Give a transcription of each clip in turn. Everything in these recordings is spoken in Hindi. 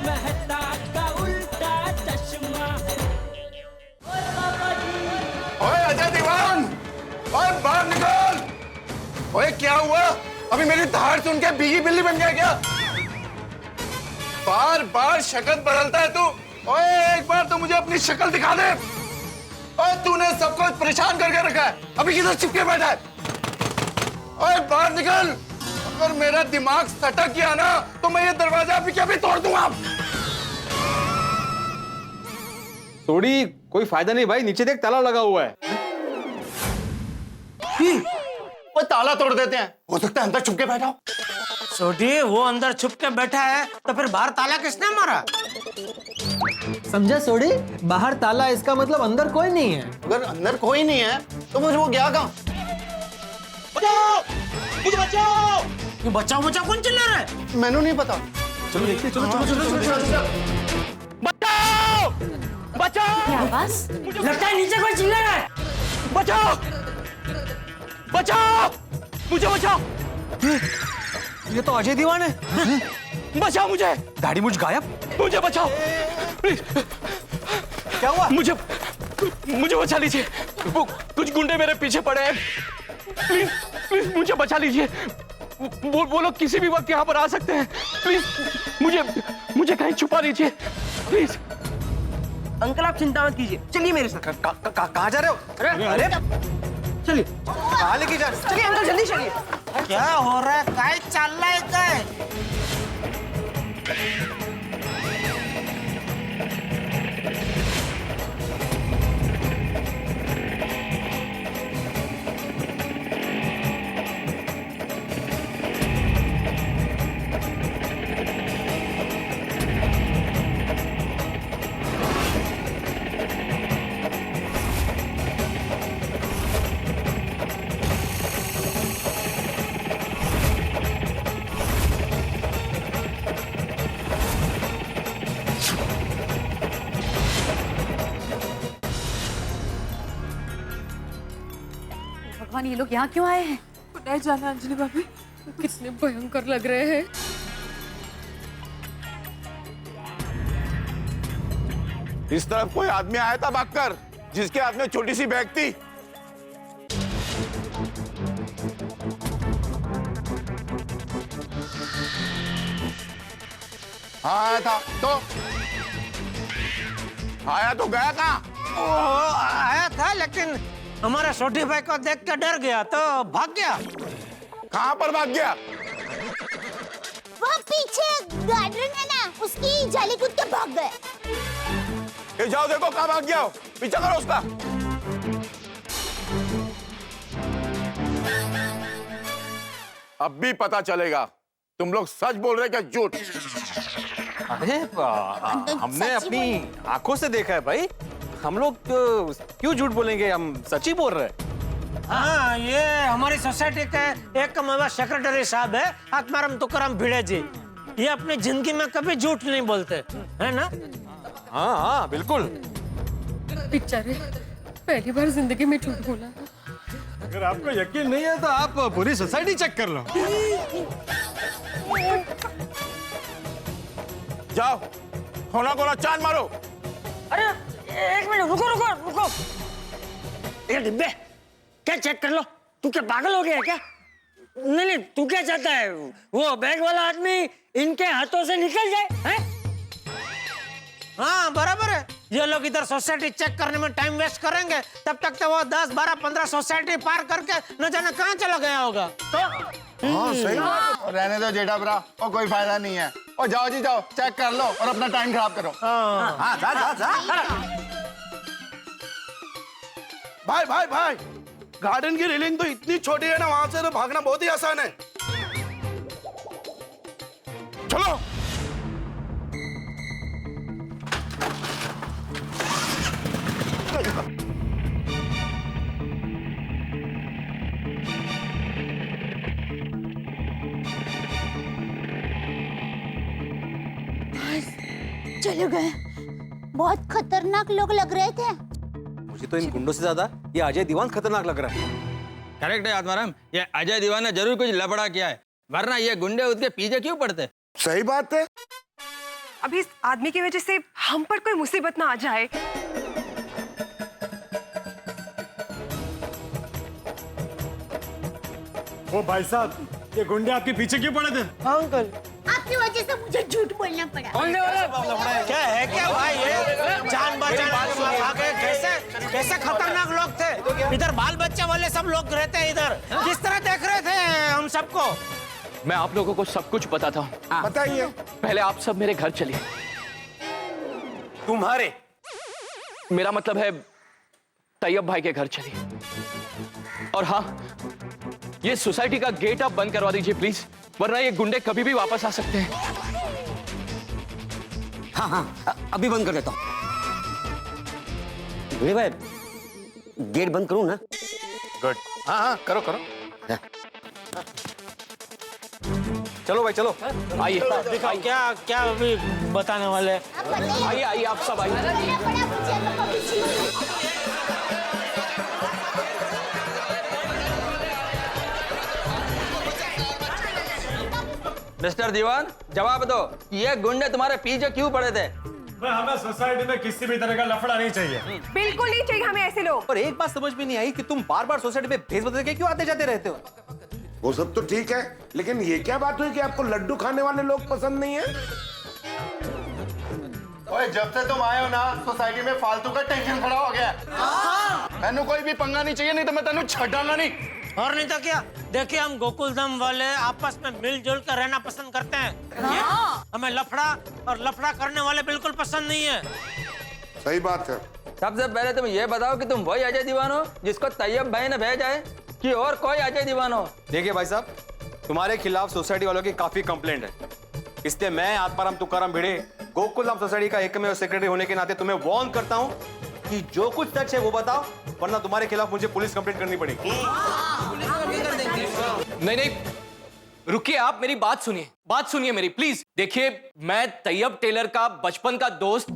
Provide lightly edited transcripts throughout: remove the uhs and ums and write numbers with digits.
मेहता का उल्टा चश्मा। ओए अजय दीवान, ओए बाहर निकल। ओए क्या हुआ? अभी मेरी धार सुन के भीगी बिल्ली बन गया क्या? बार बार शक्ल बदलता है तू। ओए एक बार तो मुझे अपनी शक्ल दिखा दे। ओए तूने सबको परेशान करके रखा है, अभी किधर चिपके बैठा है? ओए बाहर निकल। अगर मेरा दिमाग सटक गया ना तो मैं ये दरवाजा अभी के अभी तोड़ दूंगा। थोड़ी कोई फायदा नहीं भाई, नीचे देख ताला लगा हुआ है। वो ताला तोड़ देते हैं, हो सकता है अंदर छुप के बैठा हो। छोटी वो अंदर छुप के बैठा है तो फिर बाहर ताला किसने मारा? समझा सोडी? बाहर ताला इसका मतलब अंदर कोई नहीं है। अगर अंदर कोई नहीं है तो मुझे वो गया कहाँ? मुझे बचाओ! ये बचाओ बचाओ कौन चिल्ला रहा है? मैंने नहीं पता। चलो देखते, चलो चलो चलो चलो। बचाओ! बचाओ! क्या आवाज? लगता है नीचे कोई चिल्ला रहा है। बचाओ! बचाओ! मुझे बचाओ! ये तो अजय दीवान है। बचाओ मुझे! दाढ़ी मुझ गायब। मुझे बचाओ! प्लीज! क्या हुआ? मुझे बचा लीजिए। वो कुछ गुंडे मेरे पीछे पड़े हैं। प्लीज प्लीज मुझे बचा लीजिए। वो लोग किसी भी वक्त यहाँ पर आ सकते हैं। प्लीज मुझे कहीं छुपा लीजिए प्लीज। अंकल आप चिंता मत कीजिए, चलिए मेरे साथ। कहाँ जा रहे हो? अरे चलिए कहाँ लेके जा रहे हो? चलिए अंकल जल्दी चलिए। क्या हो रहा है? काय चल रहा है? काय भगवान, ये लोग यहाँ क्यों आए हैं? नहीं जाना अंजलि भाभी, कितने भयंकर लग रहे हैं। इस तरफ कोई आदमी आया था भागकर, जिसके हाथ में छोटी सी बैग थी। हाँ आया था तो गया कहाँ? आया था लेकिन हमारा छोटी भाई को देख के डर गया तो भाग गया। कहाँ पर भाग गया? वो पीछे गार्डन है ना, उसकी जाली कूद के भाग गए। ये जाओ देखो कहाँ भाग गया हो, पीछा करो उसका। अब भी पता चलेगा तुम लोग सच बोल रहे क्या झूठ। अरे हमने अपनी आंखों से देखा है भाई, हम लोग क्यों झूठ बोलेंगे, हम सच ही बोल रहे हैं। हाँ, ये हमारी सोसाइटी के एक मेवा सेक्रेटरी साहब है, आत्माराम तुकाराम भिड़े जी। ये अपनी जिंदगी में कभी झूठ नहीं बोलते, है ना? हाँ हाँ बिल्कुल। बेचारे पहली बार जिंदगी में झूठ बोला। अगर आपको यकीन नहीं है तो आप पूरी सोसाइटी चेक कर लो। जाओ कोना कोना चांद मारो। अरे एक मिनट रुको रुको रुको। ये डिब्बे क्या चेक कर लो? तू क्या पागल हो गया है क्या? नहीं नहीं, तू क्या चाहता है वो बैग वाला आदमी इनके हाथों से निकल जाए? हैं? हाँ बराबर है। ये लोग इधर सोसाइटी चेक करने में टाइम वेस्ट करेंगे, तब तक तो वो 10, 12, 15 सोसाइटी पार करके न जाने कहाँ चला गया होगा। तो हाँ सही बात है। रहने दो जेठा ब्रा, और कोई फायदा नहीं है। और जाओ जी जाओ, चेक कर लो और अपना टाइम खराब करो। हाँ जा जा जा। भाई भाई भाई, गार्डन की रेलिंग तो इतनी छोटी है ना, वहां से तो भागना बहुत ही आसान है। चलो चले गए। बहुत खतरनाक लोग लग रहे थे। मुझे तो इन गुंडों से ज्यादा ये अजय दीवान खतरनाक लग रहा है। करेक्ट है आत्माराम, ये अजय दीवान ने जरूर कुछ लफड़ा किया है, वरना ये गुंडे उसके पीछे क्यों पड़ते? सही बात है। अभी इस आदमी की वजह से हम पर कोई मुसीबत ना आ जाए। ओ भाई साहब, ये गुंडे आपके पीछे क्यों पड़े थे? हाँ अंकल। आपकी वजह से मुझे झूठ बोलना पड़ा। क्या है क्या भाई ये? जान बचाने के भागे कैसे कैसे खतरनाक लोग थे। इधर बाल बच्चे वाले सब लोग रहते हैं इधर। किस तरह देख रहे थे हम सबको? मैं आप लोगों को सब कुछ बताता हूँ। बताइए। पहले आप सब मेरे घर चलिए। तुम्हारे? मेरा मतलब है तैयब भाई के घर चलिए। और हाँ, ये सोसाइटी का गेट आप बंद करवा दीजिए प्लीज, वरना ये गुंडे कभी भी वापस आ सकते हैं। हाँ हाँ अभी बंद कर देता हूँ। भाई गेट बंद करूँ ना? गुड। हाँ हाँ करो करो। चलो भाई चलो। आइए दिखाओ क्या क्या अभी बताने वाले हैं। आप बताइए। आइए आइए आप सब आइए। बोलना पड़ा मुझे, पापा पीछे। मिस्टर दीवान जवाब दो, ये गुंडे तुम्हारे पीछे क्यों पड़े थे? हमें सोसाइटी में किसी भी तरह का लफड़ा नहीं चाहिए। बिल्कुल नहीं चाहिए हमें ऐसे लोग। और एक बात समझ में नहीं आई कि तुम बार बार सोसाइटी में भेस बदल के क्यों आते जाते रहते हो? वो सब तो ठीक है, लेकिन ये क्या बात हुई कि आपको लड्डू खाने वाले लोग पसंद नहीं है? ओए, जब से तुम आए हो ना सोसाइटी में फालतू का टेंशन खड़ा हो गया। मैंने कोई भी पंगा नहीं चाहिए, नहीं तो मैं तेनू छड़ांगा नहीं। और नहीं तो क्या? देखिए हम गोकुलधाम वाले आपस में मिलजुल कर रहना पसंद करते हैं। हमें लफड़ा और लफड़ा करने वाले बिल्कुल पसंद नहीं है। सही बात है। सबसे पहले तुम ये बताओ कि तुम वही अजय दीवान हो जिसको तैयब भाई ने भेजा है कि और कोई अजय दीवान हो? देखिए भाई साहब, तुम्हारे खिलाफ सोसाइटी वालों की काफी कंप्लेंट है, इसलिए मैं आत्माराम तुकाराम भिड़े गोकुलधाम सोसाइटी का एकमेव सेक्रेटरी होने के नाते तुम्हें वार्न करता हूँ कि जो कुछ सच है वो बताओ, वरना तुम्हारे खिलाफ मुझे पुलिस कंप्लेंट करनी पड़ेगी। नहीं नहीं, रुकिए, आप मेरी बात सुनिए मेरी प्लीज। देखिए, मैं तैयब टेलर का बचपन का दोस्त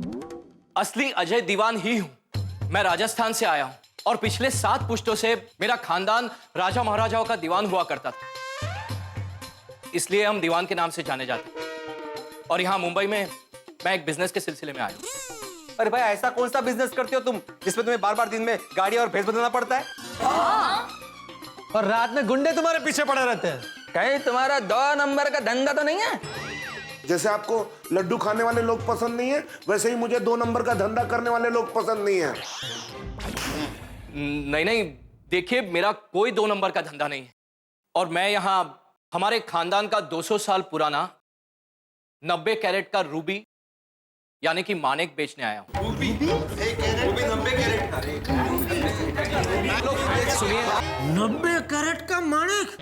असली अजय दीवान ही हूं। मैं राजस्थान से आया हूं और पिछले 7 पुश्तों से मेरा खानदान राजा महाराजाओं का दीवान हुआ करता था, इसलिए हम दीवान के नाम से जाने जाते हैं। और यहाँ मुंबई में मैं एक बिजनेस के सिलसिले में आया हूँ। अरे भाई, ऐसा कौन सा बिजनेस करते हो तुम जिसमें तुम्हें बार बार दिन में गाड़ी और भैंस बदलना पड़ता है? और रात में गुंडे तुम्हारे पीछे पड़े रहते हैं। कहीं तुम्हारा 2 नंबर का धंधा तो नहीं है? जैसे आपको लड्डू खाने वाले लोग पसंद नहीं है, वैसे ही मुझे 2 नंबर का धंधा करने वाले लोग पसंद नहीं है। नहीं नहीं, देखिए, मेरा कोई 2 नंबर का धंधा नहीं है और मैं यहाँ हमारे खानदान का 200 साल पुराना 90 कैरेट का रूबी यानी कि मानेक बेचने आया हूँ। Ruby 90 carat? सुनिए, 90 कैरेट का माणिक?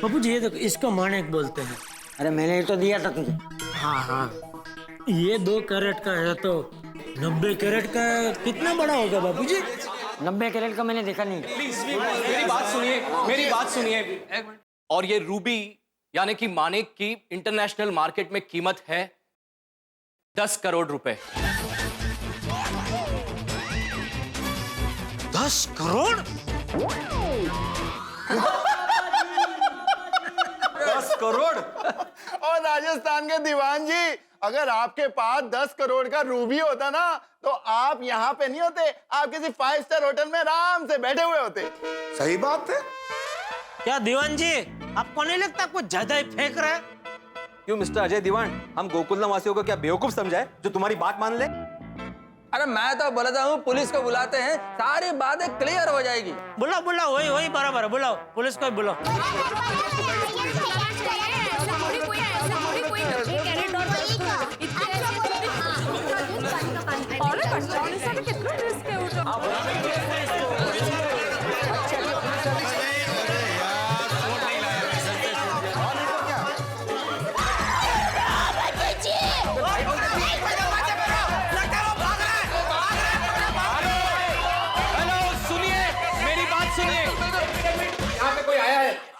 बाबू जी ये देखो, इसको माणिक बोलते हैं। अरे मैंने ये तो दिया था तुझे। हाँ हाँ, ये 2 कैरेट का है तो 90 कैरेट का कितना बड़ा होगा बाबू जी? 90 कैरेट का मैंने देखा नहीं। प्लीज मेरी बात सुनिए। और ये रूबी यानी कि मानेक की इंटरनेशनल मार्केट में कीमत है 10 करोड़ रुपए। 10 करोड़? 10 करोड़? और राजस्थान के दीवान जी, अगर आपके पास 10 करोड़ का रूबी होता ना तो आप यहाँ पे नहीं होते, आप किसी 5 स्टार होटल में आराम से बैठे हुए होते। सही बात है। क्या दीवान जी, आपको नहीं लगता कुछ ज्यादा ही फेंक रहा है? क्यों मिस्टर अजय दीवान, हम गोकुलधाम वासियों को क्या बेवकूफ समझाए जो तुम्हारी बात मान ले? अरे मैं तो बोलता हूँ पुलिस को बुलाते हैं, सारी बातें क्लियर हो जाएगी। बुलाओ बुलाओ, वही बराबर है, बुलाओ पुलिस को ही बुलाओ।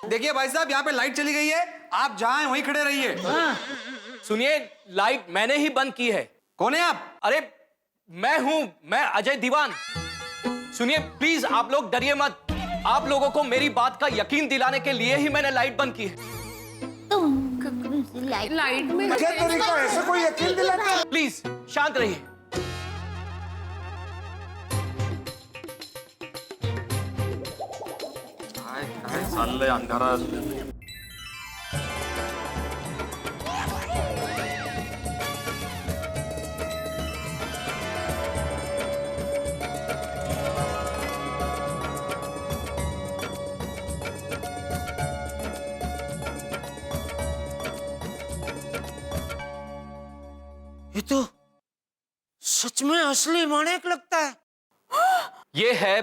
देखिए भाई साहब, यहाँ पे लाइट चली गई है, आप जहाँ हैं वहीं खड़े रहिए। सुनिए, लाइट मैंने ही बंद की है। कौन है आप? अरे मैं अजय दीवान। सुनिए प्लीज, आप लोग डरिए मत। आप लोगों को मेरी बात का यकीन दिलाने के लिए ही मैंने लाइट बंद की है। लाइट में क्या तरीका है ऐसे कोई यकीन दिलाता है? प्लीज शांत रहिए। चाललंय अंधारात। ये तो सच में असली माणिक लगता है। ये है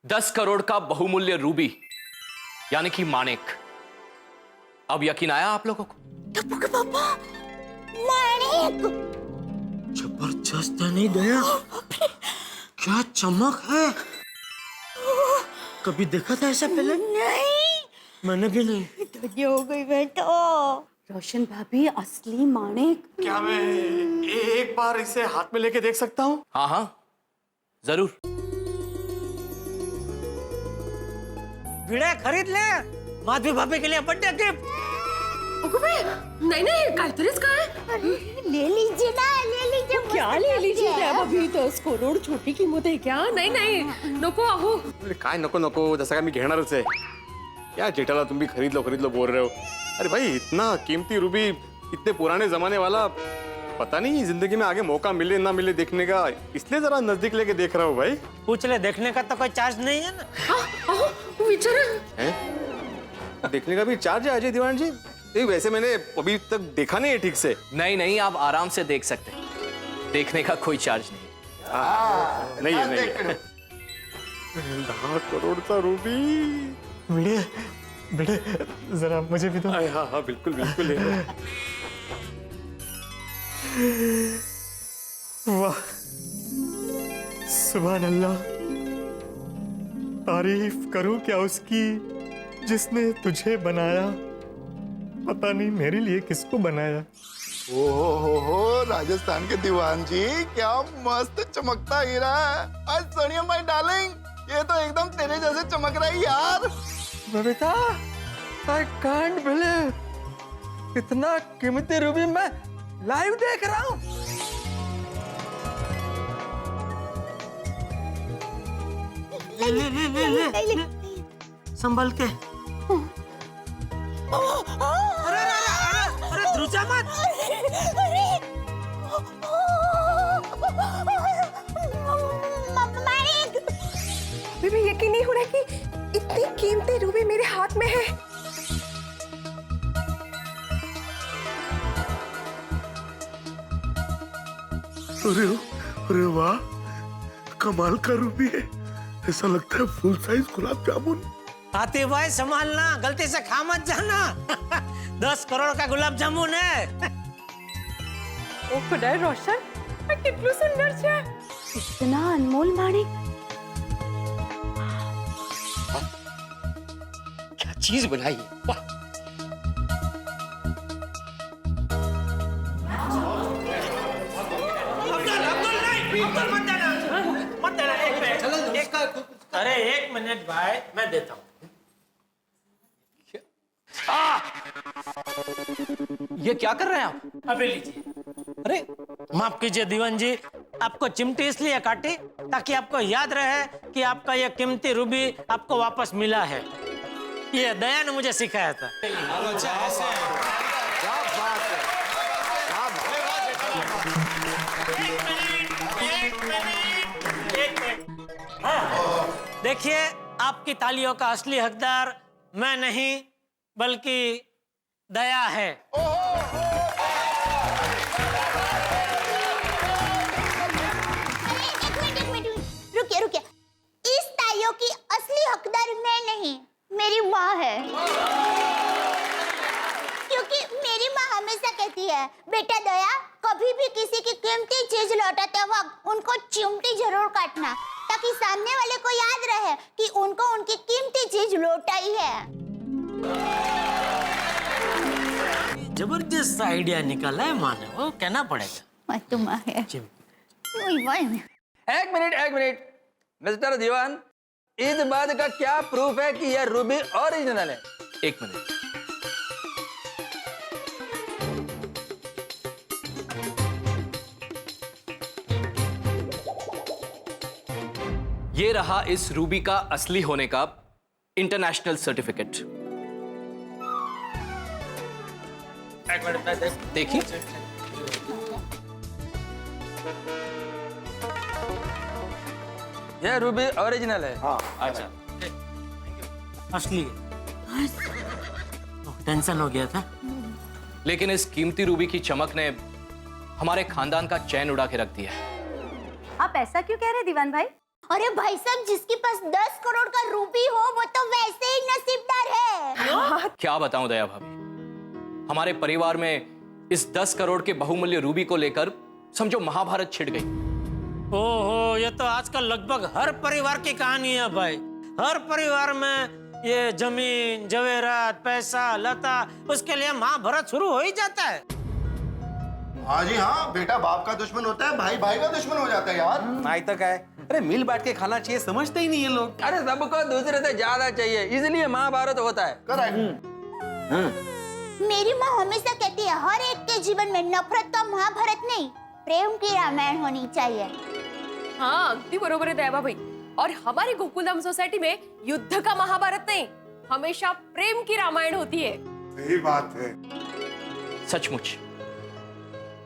10 करोड़ का बहुमूल्य रूबी यानी कि माणिक। अब यकीन आया आप लोगों को? टप्पू के पापा माणिक जबरदस्त है नहीं दया? क्या चमक है। कभी देखा था ऐसा पहले? नहीं, मैंने भी नहीं। धन्य हो गई मैं तो। रोशन भाभी असली माणिक। क्या मैं एक बार इसे हाथ में लेके देख सकता हूँ? हाँ हाँ जरूर। भिड़ा खरीद ले माधवी भाभी के लिए बर्थडे गिफ्ट। नहीं नहीं काहीतरीच काय। ले लीजिए ना, ले लीजिए। क्या ले लीजिए अभी 10 करोड छोटी कीमत आहे क्या? नहीं नहीं नको अहो। अरे काय नको नको, जसं काय मी घेणारच आहे। क्या जेठाला तुम भी खरीद लो बोल रहे हो? अरे भाई इतना कीमती रूबी, इतने पुराने जमाने वाला, पता नहीं जिंदगी में आगे मौका मिले ना मिले देखने का, इसलिए जरा नजदीक लेके देख रहा हूँ भाई। पूछ ले, देखने का तो कोई चार्ज नहीं है ना। अहो विचारा। हैं? देखने का भी चार्ज है अजय दीवान जी? नहीं वैसे मैंने अभी तक देखा नहीं है ठीक से। नहीं नहीं आप आराम से देख सकते हैं, देखने का कोई चार्ज नहीं। नहीं है नहीं है। 10 करोड़ का रूबी। भिड़े भिड़े जरा मुझे भी दो। हाँ हाँ बिल्कुल बिल्कुल है। वाह सुभान अल्लाह, तारीफ करूं क्या उसकी जिसने तुझे बनाया, पता नहीं मेरे लिए किसको बनाया। हो राजस्थान के दीवान जी, क्या मस्त चमकता हीरा है। आज सोनिया माय डार्लिंग, ये तो एकदम तेरे जैसे चमक रहा है यार। बबीता, आई कांट बिलीव, इतना कीमती रूबी मैं लाइव देख रहा हूँ। ले ले ले ले ले, ले। संभल के। अरे अरे अरे अरे ध्रुजा मत। अभी भी यकीन नहीं हो रहा कि इतनी कीमती रूबी मेरे हाथ में है। अरे वाह, कमाल का रूबी है। ऐसा लगता है फुल साइज गुलाब जामुन। आते भाई संभालना, गलती से खा मत जाना। 10 करोड़ का गुलाब जामुन है। ओ खुदा रोशन, कितनी सुंदर है। इतना अनमोल माणिक। क्या चीज बनाई है, वाह। अरे 1 मिनट भाई, मैं देता हूँ। ये क्या कर रहे हैं आप? अभी लीजिए। अरे माफ कीजिए दीवान जी, आपको चिमटी इसलिए काटी ताकि आपको याद रहे कि आपका ये कीमती रूबी आपको वापस मिला है। ये दया ने मुझे सिखाया था। देखिए, आपकी तालियों का असली हकदार मैं नहीं बल्कि दया है। एक मिनट, रुकिए। इस तालियों की असली हकदार मैं नहीं, मेरी माँ है। क्योंकि मेरी माँ हमेशा कहती है, बेटा दया, कभी भी किसी की कीमती चीज लौटाते वक्त उनको चिमटी जरूर काटना, ताकि सामने वाले को याद रहे कि उनको उनकी कीमती चीज लौटाई है। जबरदस्त आइडिया निकाला है माँ ने, वो कहना पड़ेगा। तुम है। एक मिनट मिस्टर दीवान, इस बात का क्या प्रूफ है कि यह रूबी ओरिजिनल है? एक मिनट। ये रहा इस रूबी का असली होने का इंटरनेशनल सर्टिफिकेट। देखिए, ये रूबी ओरिजिनल है। हाँ अच्छा, असली टेंशन हो गया था। लेकिन इस कीमती रूबी की चमक ने हमारे खानदान का चैन उड़ा के रख दिया है। आप ऐसा क्यों कह रहे हैं दीवान भाई? अरे भाई साहब, जिसके पास 10 करोड़ का रूबी हो वो तो वैसे ही नसीबदार है। क्या बताऊं दया भाभी, हमारे परिवार में इस 10 करोड़ के बहुमूल्य रूबी को लेकर समझो महाभारत छिड़ गई। ओहो, ये तो आजकल लगभग हर परिवार की कहानी है भाई। हर परिवार में ये जमीन, जवेरात, पैसा, लता, उसके लिए महाभारत शुरू हो ही जाता है। हाँ जी हाँ, बेटा बाप का दुश्मन होता है, भाई भाई का दुश्मन हो जाता है यार। नहीं तक है। अरे मिल बांट के खाना चाहिए, समझते ही नहीं ये लोग। अरे सबको दूसरे से ज्यादा चाहिए, इसलिए महाभारत होता है। करेक्ट। मेरी माँ हमेशा कहती है हर एक के जीवन में नफरत का महाभारत नहीं, प्रेम की रामायण होनी चाहिए। हाँ, अगदी बरोबर है दयाबा भाई। और हमारी गोकुलधाम सोसाइटी में युद्ध का महाभारत नहीं, हमेशा प्रेम की रामायण होती है। सही बात है। सचमुच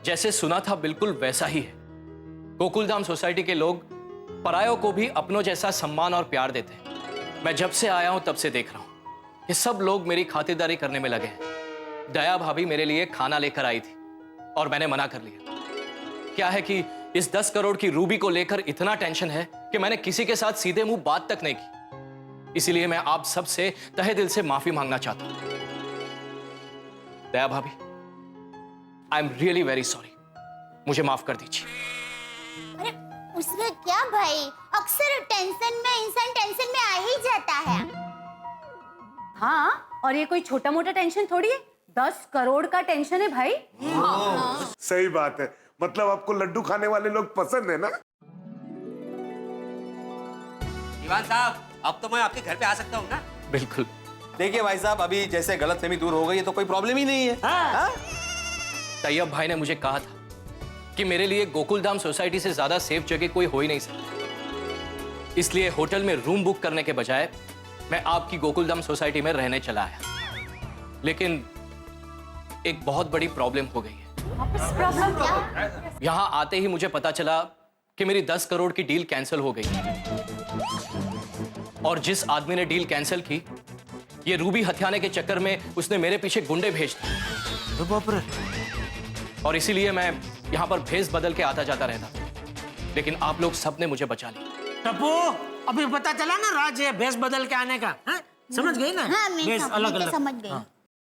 जैसे सुना था बिल्कुल वैसा ही है। गोकुलधाम सोसाइटी के लोग परायों को भी अपनों जैसा सम्मान और प्यार देते हैं। मैं जब से आया हूं तब से देख रहा हूं कि सब लोग मेरी खातिरदारी करने में लगे हैं। दया भाभी मेरे लिए खाना लेकर आई थी और मैंने मना कर लिया। क्या है कि इस 10 करोड़ की रूबी को लेकर इतना टेंशन है कि मैंने किसी के साथ सीधे मुंह बात तक नहीं की। इसीलिए मैं आप सबसे तहे दिल से माफी मांगना चाहता हूं। दया भाभी, I am really very sorry, मुझे माफ कर दीजिए। अरे उसमें क्या भाई, अक्सर टेंशन में इंसान टेंशन में आ ही जाता है। हाँ, और ये कोई छोटा मोटा टेंशन थोड़ी है, 10 करोड़ का टेंशन है भाई। सही बात है, मतलब आपको लड्डू खाने वाले लोग पसंद है ना? दीवान साहब, अब तो मैं आपके घर पे आ सकता हूँ ना? बिल्कुल। देखिए भाई साहब, अभी जैसे गलतफहमी दूर हो गई है तो कोई प्रॉब्लम ही नहीं है। हाँ? तैयब भाई ने मुझे कहा था कि मेरे लिए गोकुलधाम सोसाइटी से ज्यादा सेफ जगह कोई हो ही नहीं सकती। इसलिए होटल में रूम बुक करने के बजाय मैं आपकी गोकुलधाम सोसाइटी में रहने चला आया। लेकिन एक बहुत बड़ी प्रॉब्लम हो गई है। प्रॉब्लम क्या? यहां आते ही मुझे पता चला कि मेरी 10 करोड़ की डील कैंसिल हो गई। और जिस आदमी ने डील कैंसिल की, ये रूबी हथियाने के चक्कर में उसने मेरे पीछे गुंडे भेज दिए। बाप रे। और इसीलिए मैं यहां पर भेस बदल के आता जाता रहता था। लेकिन आप लोग सबने मुझे बचा लिया। टप्पू, अभी पता चला ना राज ये भेस बदल के आने का? हाँ? समझ गई ना? हाँ, मैं भेस अलग अलग समझ गई।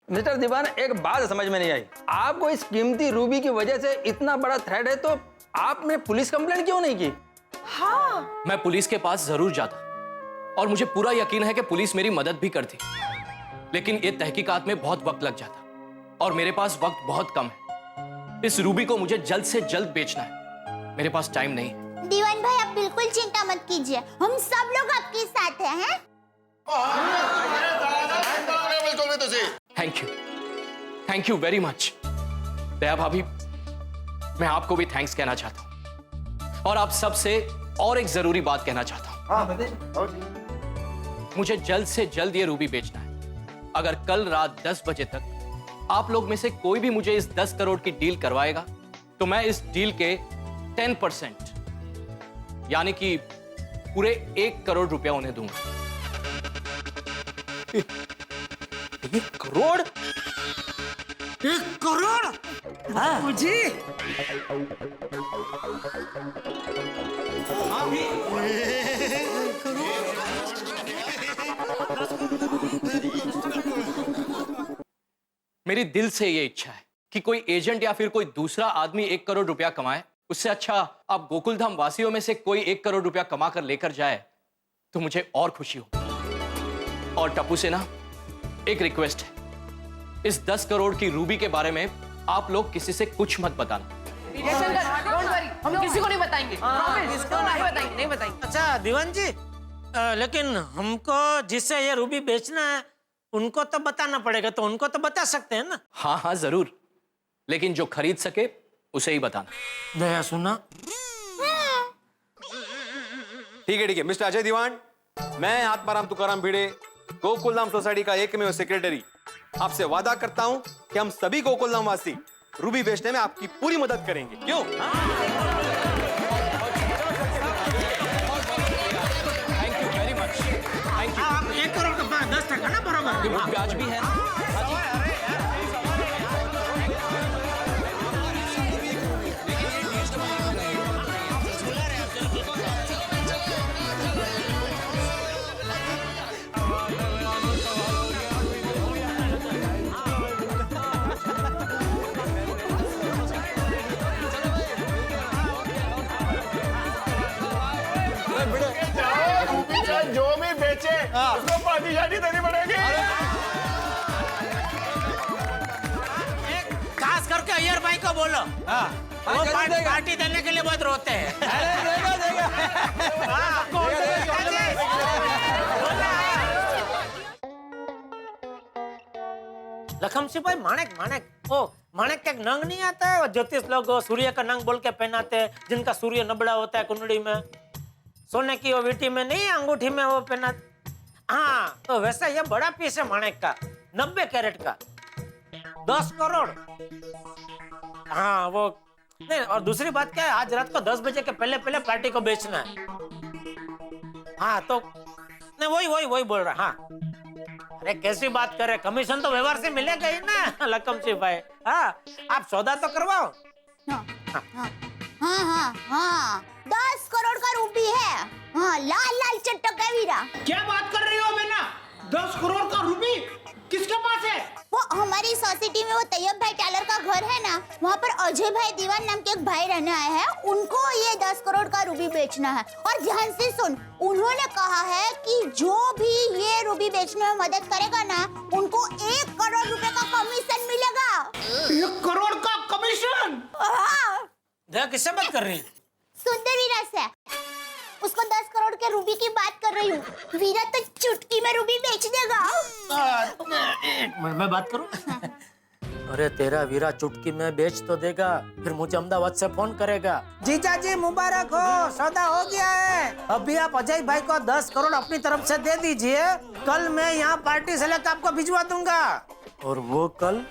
मिस्टर दीवान, एक बात समझ में नहीं आई। आपको इस कीमती रूबी की वजह से इतना बड़ा थ्रेट है तो आपने पुलिस कंप्लेंट क्यों नहीं की? हाँ, मैं पुलिस के पास जरूर जाता और मुझे पूरा यकीन है कि पुलिस मेरी मदद भी करती। लेकिन ये तहकीकात में बहुत वक्त लग जाता और मेरे पास वक्त बहुत कम है। इस रूबी को मुझे जल्द से जल्द बेचना है, मेरे पास टाइम नहीं है। दीवान भाई, आप बिल्कुल चिंता मत कीजिए, हम सब लोग आपके साथ हैं। Thank you very much. Daya भाभी, मैं आपको भी थैंक्स कहना चाहता हूं और आप सबसे और एक जरूरी बात कहना चाहता हूं। मुझे जल्द से जल्द ये रूबी बेचना है। अगर कल रात 10 बजे तक आप लोग में से कोई भी मुझे इस 10 करोड़ की डील करवाएगा तो मैं इस डील के 10% यानी कि पूरे 1 करोड़ रुपया उन्हें दूंगा। 1 करोड़? 1 करोड़? हाँ जी। मेरी दिल से ये इच्छा है कि कोई एजेंट या फिर कोई दूसरा आदमी 1 करोड़ रुपया कमाए, उससे अच्छा आप गोकुलधाम वासियों में से कोई 1 करोड़ रुपया कमा कर लेकर जाए तो मुझे और खुशी हो। और टप्पू से ना एक रिक्वेस्ट है, इस 10 करोड़ की रूबी के बारे में आप लोग किसी से कुछ मत बताना। डोंट वरी, हम किसी को नहीं बताएंगे। नहीं बताएंगे। अच्छा दीवान जी, लेकिन हमको जिससे ये रूबी बेचना है उनको तो बताना पड़ेगा, तो उनको तो बता सकते हैं ना? हाँ हाँ जरूर, लेकिन जो खरीद सके उसे ही बताना। दया सुना, ठीक है मिस्टर अजय दीवान, मैं आत्माराम तुकाराम भिड़े, गोकुलधाम सोसाइटी का एकमेव सेक्रेटरी, आपसे वादा करता हूं कि हम सभी गोकुलधाम वासी रूबी बेचने में आपकी पूरी मदद करेंगे। क्यों? आप 1 करोड़ का 10% ना बराबर ब्याज भी है। जो भी बेचे उसको पार्टी देनी पड़ेगी। खास करके अय्यर भाई को बोलो, वो पार्टी देने के लिए बहुत रोते हैं। लखम सिंह भाई, माणिक ओ माणिक का एक नंग नहीं आता है, वो ज्योतिष लोग सूर्य का नंग बोल के पहनाते हैं, जिनका सूर्य नबड़ा होता है कुंडली में, सोने की वो वीटी में नहीं, अंगूठी में वो पहना। हाँ, तो वैसा ये बड़ा पीस है माणिक का, 90 कैरेट का, 10 करोड़। हाँ वो नहीं, और दूसरी बात क्या है, आज रात को 10 बजे के पहले पहले पार्टी को बेचना है। हाँ तो नहीं, वही बोल रहा। हाँ अरे कैसी बात कर रहे, कमीशन तो व्यवहार से मिलेगा ही ना लखम सिंह भाई। हाँ आप सौदा तो करवाओ। हाँ 10 करोड़ का रूबी है। हाँ लाल चटक है वीरा। क्या बात कर रही हो बेना, 10 करोड़ का रूबी किसके पास है? वो हमारी सोसाइटी में वो तैयब भाई टेलर का घर है ना, वहाँ पर अजय भाई दीवान नाम के एक भाई रहने आए हैं, उनको ये 10 करोड़ का रूबी बेचना है। और ध्यान से सुन, उन्होंने कहा है कि जो भी ये रूबी बेचने में मदद करेगा ना, उनको 1 करोड़ रुपए का कमीशन मिलेगा। 1 करोड़ का कमीशन? हाँ। किससे बात कर रही है? सुंदर वीरा से। उसको 10 करोड़ के रूबी की बात कर रही हूँ। वीरा तो चुटकी में रूबी बेच देगा। मैं बात करूँ? अरे तेरा वीरा चुटकी में बेच तो देगा, फिर मुझे अहमदाबाद से फोन करेगा, जीजा जी मुबारक हो, सौदा हो गया है, अभी आप अजय भाई को 10 करोड़ अपनी तरफ से दे दीजिए, कल मैं यहाँ पार्टी से लेकर आपको भिजवा दूंगा। और वो कल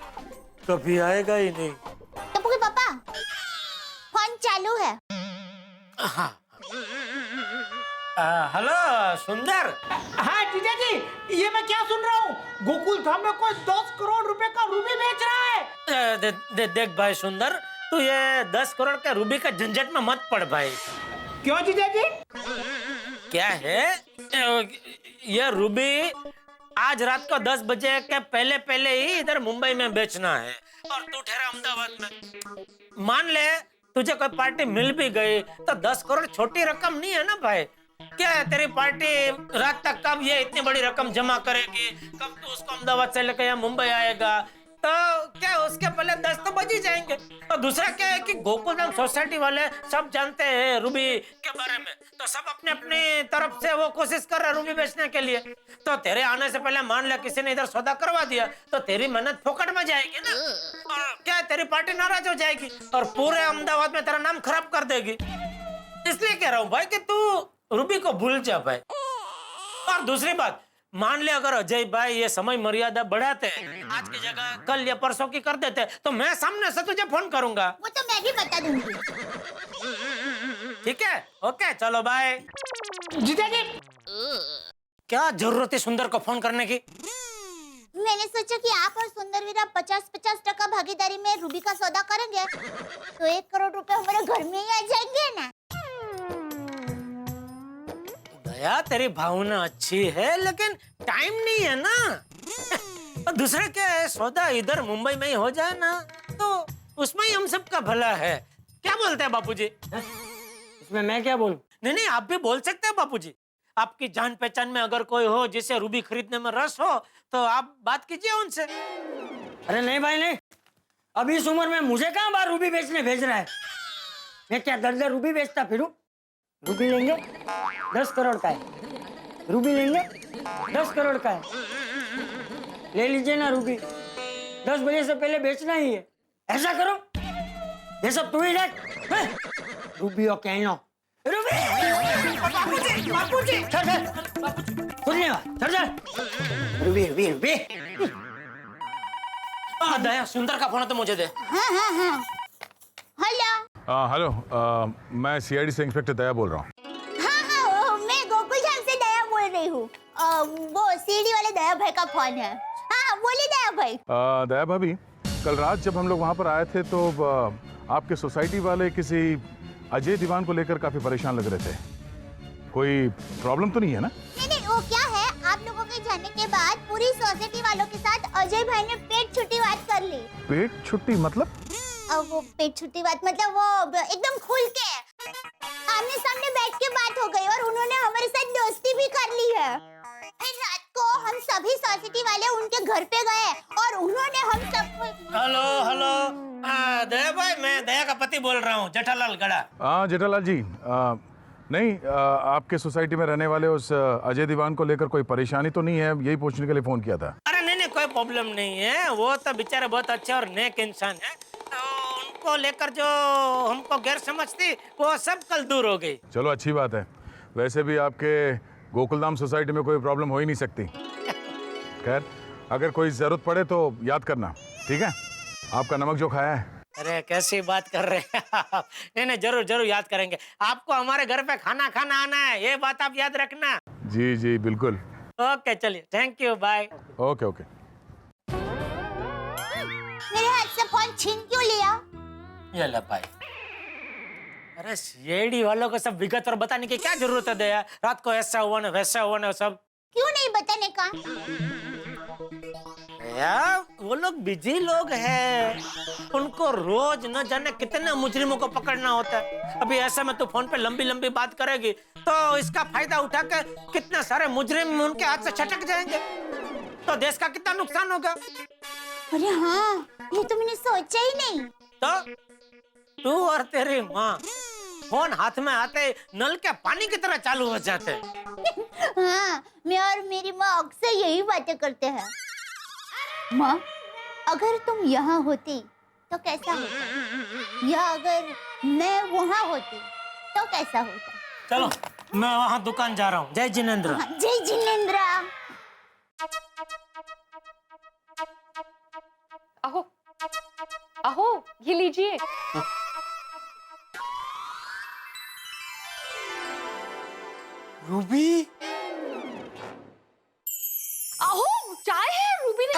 कभी आएगा ही नहीं। टप्पू के पापा, फोन चालू है। हाँ हेलो सुंदर। हाँ जीजा जी, ये मैं क्या सुन रहा हूँ, गोकुल धाम में कोई 10 करोड़ रुपए का रूबी बेच रहा है। देख भाई सुंदर, तू ये 10 करोड़ का रूबी का झंझट में मत पड़ भाई। क्यों जीजा जी? क्या है, ये रूबी आज रात को 10 बजे के पहले पहले ही इधर मुंबई में बेचना है, और तू ठहरा अहमदाबाद में। मान ले तुझे कोई पार्टी मिल भी गई तो 10 करोड़ छोटी रकम नहीं है ना भाई। क्या है तेरी पार्टी रात तक कब ये इतनी बड़ी रकम जमा करेगी, कब तू उसको अहमदाबाद से लेकर यहाँ मुंबई आएगा, तो क्या उसके पहले 10 तो बज ही जाएंगे। और दूसरा क्या है कि गोकुलधाम सोसाइटी वाले सब जानते हैं रूबी के बारे में, तो सब अपने अपनी तरफ से वो कोशिश कर रहे हैं रूबी बेचने के लिए। तो तेरे आने से पहले मान ले किसी ने इधर सौदा करवा दिया तो तेरी मेहनत फोकट में जाएगी ना, और क्या तेरी पार्टी नाराज हो जाएगी और पूरे अहमदाबाद में तेरा नाम खराब कर देगी। इसलिए कह रहा हूँ भाई कि तू रूबी को भूल जा भाई। और दूसरी बात, मान ले अगर अजय भाई ये समय मर्यादा बढ़ाते, आज की जगह कल या परसों की कर देते, तो मैं सामने से तुझे फोन करूंगा। वो तो मैं भी बता दूंगी। ठीक है, ओके चलो बाय। जीजा जी, क्या जरूरत है सुंदर को फोन करने की? मैंने सोचा कि आप और सुंदर वीरा 50-50% भागीदारी में रूबी का सौदा करेंगे तो 1 करोड़ रुपए हमारे घर में ही आ जाएंगे ना। दया तेरी भावना अच्छी है, लेकिन टाइम नहीं है ना। और दूसरा क्या है, सौदा इधर मुंबई में ही हो जाए ना तो उसमें ही हम सबका भला है। क्या बोलते हैं बापूजी? इसमें मैं क्या बोलूं? नहीं आप भी बोल सकते हैं बापूजी। आपकी जान पहचान में अगर कोई हो जिसे रूबी खरीदने में रस हो तो आप बात कीजिए उनसे। अरे नहीं भाई नहीं, अभी इस उम्र में मुझे कहाँ बाहर रूबी बेचने भेज रहा है। मैं क्या दर्द रूबी बेचता फिरूं? रूबी लेंगे 10 करोड़ का है, रूबी लेंगे 10 करोड़ का है, ले लीजिए ना रूबी, 10 बजे से पहले बेचना ही है। ऐसा करो, ये सब तू ही रख। रूबी और कहनो रूबी खुलने का चल चल। रूबी दया सुंदर का फोन है तो मुझे दे। हाँ। हेलो। हेलो, मैं सीआईडी से इंस्पेक्टर दया बोल रहा हूँ। हाँ, मैं गोकुल धाम से दया बोल रही हूँ। वो सीढ़ी वाले दया भाई का फोन है। हाँ, बोलिए दया भाई। दया भाभी, कल रात जब हम लोग वहाँ पर आए थे तो आपके सोसाइटी वाले किसी अजय दीवान को लेकर काफी परेशान लग रहे थे। कोई प्रॉब्लम तो नहीं है ना? नहीं, वो क्या है, आप लोगों के जाने के बाद पूरी सोसाइटी वालों के साथ अजय भाई ने पेट छुट्टी बात कर ली। पेट छुट्टी मतलब? वो पेट छुट्टी बात मतलब वो एकदम खुल के आमने सामने बैठ के बात हो गई और उन्होंने हमारे साथ दोस्ती भी कर ली है। फिर रात को हम सभी सोसाइटी वाले उनके घर पे गए और उन्होंने हम सबको। हेलो दया भाई, मैं दया का पति बोल रहा हूँ, जेठालाल गड़ा। हाँ जेठालाल जी, नहीं, आपके सोसाइटी में रहने वाले उस अजय दीवान को लेकर कोई परेशानी तो नहीं है, यही पूछने के लिए फोन किया था। अरे नहीं, कोई प्रॉब्लम नहीं है। वो तो बेचारे बहुत अच्छे और नेक इंसान है। तो उनको लेकर जो हमको गैर समझ थी वो सब कल दूर हो गई। चलो अच्छी बात है। वैसे भी आपके गोकुलधाम सोसाइटी में कोई प्रॉब्लम हो ही नहीं सकती। खैर, अगर कोई जरूरत पड़े तो याद करना, ठीक है? आपका नमक जो खाया है। अरे कैसी बात कर रहे हैं आप? नहीं, जरूर याद करेंगे। आपको हमारे घर पे खाना आना है, ये बात आप याद रखना। जी बिल्कुल। ओके चलिए, थैंक यू, बाय। ओके। मेरे हाथ से फोन छीन क्यों लिया? ये ले भाई। अरे सीआईडी वालों को सब विगत और बताने की क्या जरूरत है दया? रात को ऐसा हुआ ना वैसा हुआ ना सब। क्यों नहीं बताने का? यार वो लोग बिजी लोग हैं, उनको रोज न जाने कितने मुजरिमों को पकड़ना होता है। अभी ऐसे में तो फोन पे लंबी बात करेगी तो इसका फायदा उठा के कितने सारे मुजरिम उनके हाथ से छटक जाएंगे, तो देश का कितना नुकसान होगा। अरे हाँ, ये तो मैंने सोचा ही नहीं। तो तू और तेरी माँ फोन हाथ में आते नल के पानी की तरह चालू हो जाते हैं। हाँ, मैं और मेरी माँ अक्सर यही बातें करते हैं। माँ, अगर तुम यहाँ होती तो कैसा होता, या अगर मैं वहाँ होती तो कैसा होता। चलो मैं वहाँ दुकान जा रहा हूँ। जय जिनेंद्र। हाँ, जय जिनेंद्र। आहो ये लीजिए। रूबी, आहो चाय है, रूबी ने।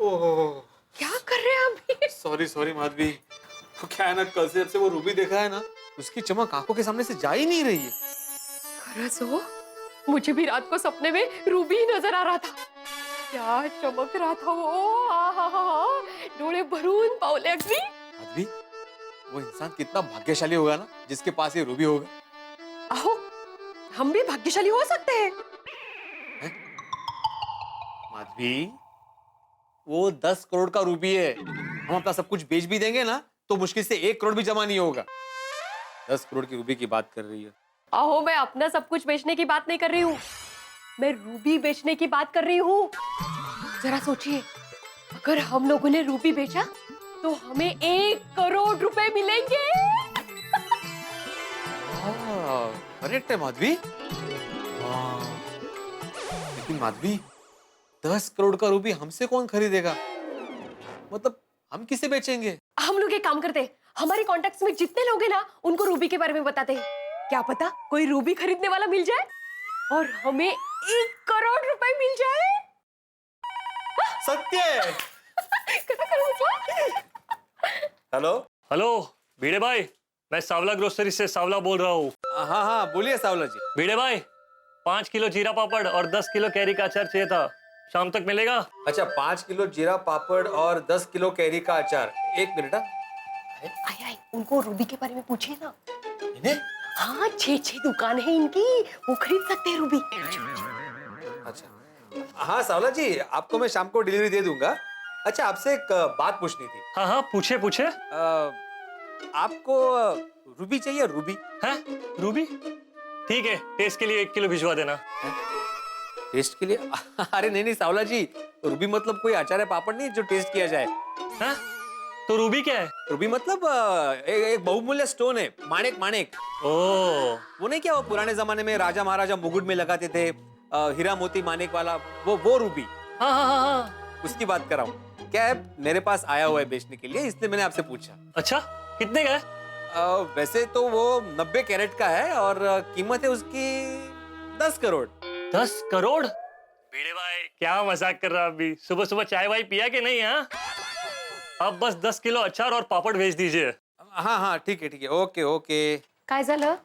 ओह क्या कर रहे हैं आप? सॉरी माधवी, वो क्या है ना, कल से जब से वो रूबी देखा है ना, उसकी चमक आंखों के सामने से जा ही नहीं रही है। खरस हो, मुझे भी रात को सपने में रूबी ही नजर आ रहा था। क्या चमक रहा था वो, आहा, डोळे भरून पावले अगदी। माधवी, वो इंसान कितना भाग्यशाली होगा ना जिसके पास ये रूबी होगा। आहो, हम भी भाग्यशाली हो सकते हैं। माधवी, वो 10 करोड़ का रूबी है। हम अपना सब कुछ बेच भी देंगे ना तो मुश्किल से 1 करोड़ भी जमा नहीं होगा। 10 करोड़ की रूबी की बात कर रही है। आहो, मैं अपना सब कुछ बेचने की बात नहीं कर रही हूँ, मैं रूबी बेचने की बात कर रही हूँ। जरा सोचिए, अगर हम लोगों ने रूबी बेचा तो हमें 1 करोड़ रुपए मिलेंगे। करेक्ट है माधवी। लेकिन माधवी, 10 करोड़ का रूबी हमसे कौन खरीदेगा? मतलब हम किसे बेचेंगे? हम लोग एक काम करते हैं, हमारे कॉन्टेक्ट्स में जितने लोग हैं ना उनको रूबी के बारे में बताते हैं। क्या पता कोई रूबी खरीदने वाला मिल जाए और हमें 1 करोड़ रुपए मिल जाए। सत्य। हेलो भिड़े भाई, मैं सावला ग्रोसरी से सावला बोल रहा हूँ। हाँ बोलिए सावला जी। भिड़े भाई, 5 किलो जीरा पापड़ और 10 किलो कैरी का अचार चाहिए था, शाम तक मिलेगा? अच्छा, 5 किलो जीरा पापड़ और 10 किलो कैरी का अचार। 1 मिनट। आए, उनको रूबी के बारे में पूछिए ना। इन्हें? हाँ, 6 दुकान है इनकी, वो खरीद सकते हैं रूबी। अच्छा, हाँ सावला जी, आपको मैं शाम को डिलीवरी दे दूंगा। अच्छा, आपसे एक बात पूछनी थी। हाँ पूछे। आपको रूबी चाहिए? रूबी है? रूबी ठीक है, टेस्ट के लिए 1 किलो भिजवा देना। टेस्ट के लिए? अरे नहीं सावला जी, रूबी मतलब कोई अचार है पापड़ नहीं जो टेस्ट किया जाए। है? तो रूबी क्या है? रूबी मतलब एक बहुमूल्य स्टोन है, माणिक माणिक। ओ, वो नहीं क्या, वो पुराने जमाने में राजा महाराजा मुकुट में लगाते थे, हीरा मोती माणिक वाला, वो रूबी। हाँ हाँ हाँ हाँ। उसकी बात कर रहा हूँ। क्या है, मेरे पास आया हुआ है बेचने के लिए, इसलिए मैंने आपसे पूछा। अच्छा, कितने का है? वैसे तो वो 90 कैरेट का है और कीमत है उसकी 10 करोड़। 10 करोड़? भिड़े भाई क्या मजाक कर रहा अभी? सुबह सुबह चाय वाय पिया कि नहीं? हाँ, अब बस 10 किलो अचार और पापड़ भेज दीजिए। हाँ हाँ ठीक है, ओके ओके। काय झालं?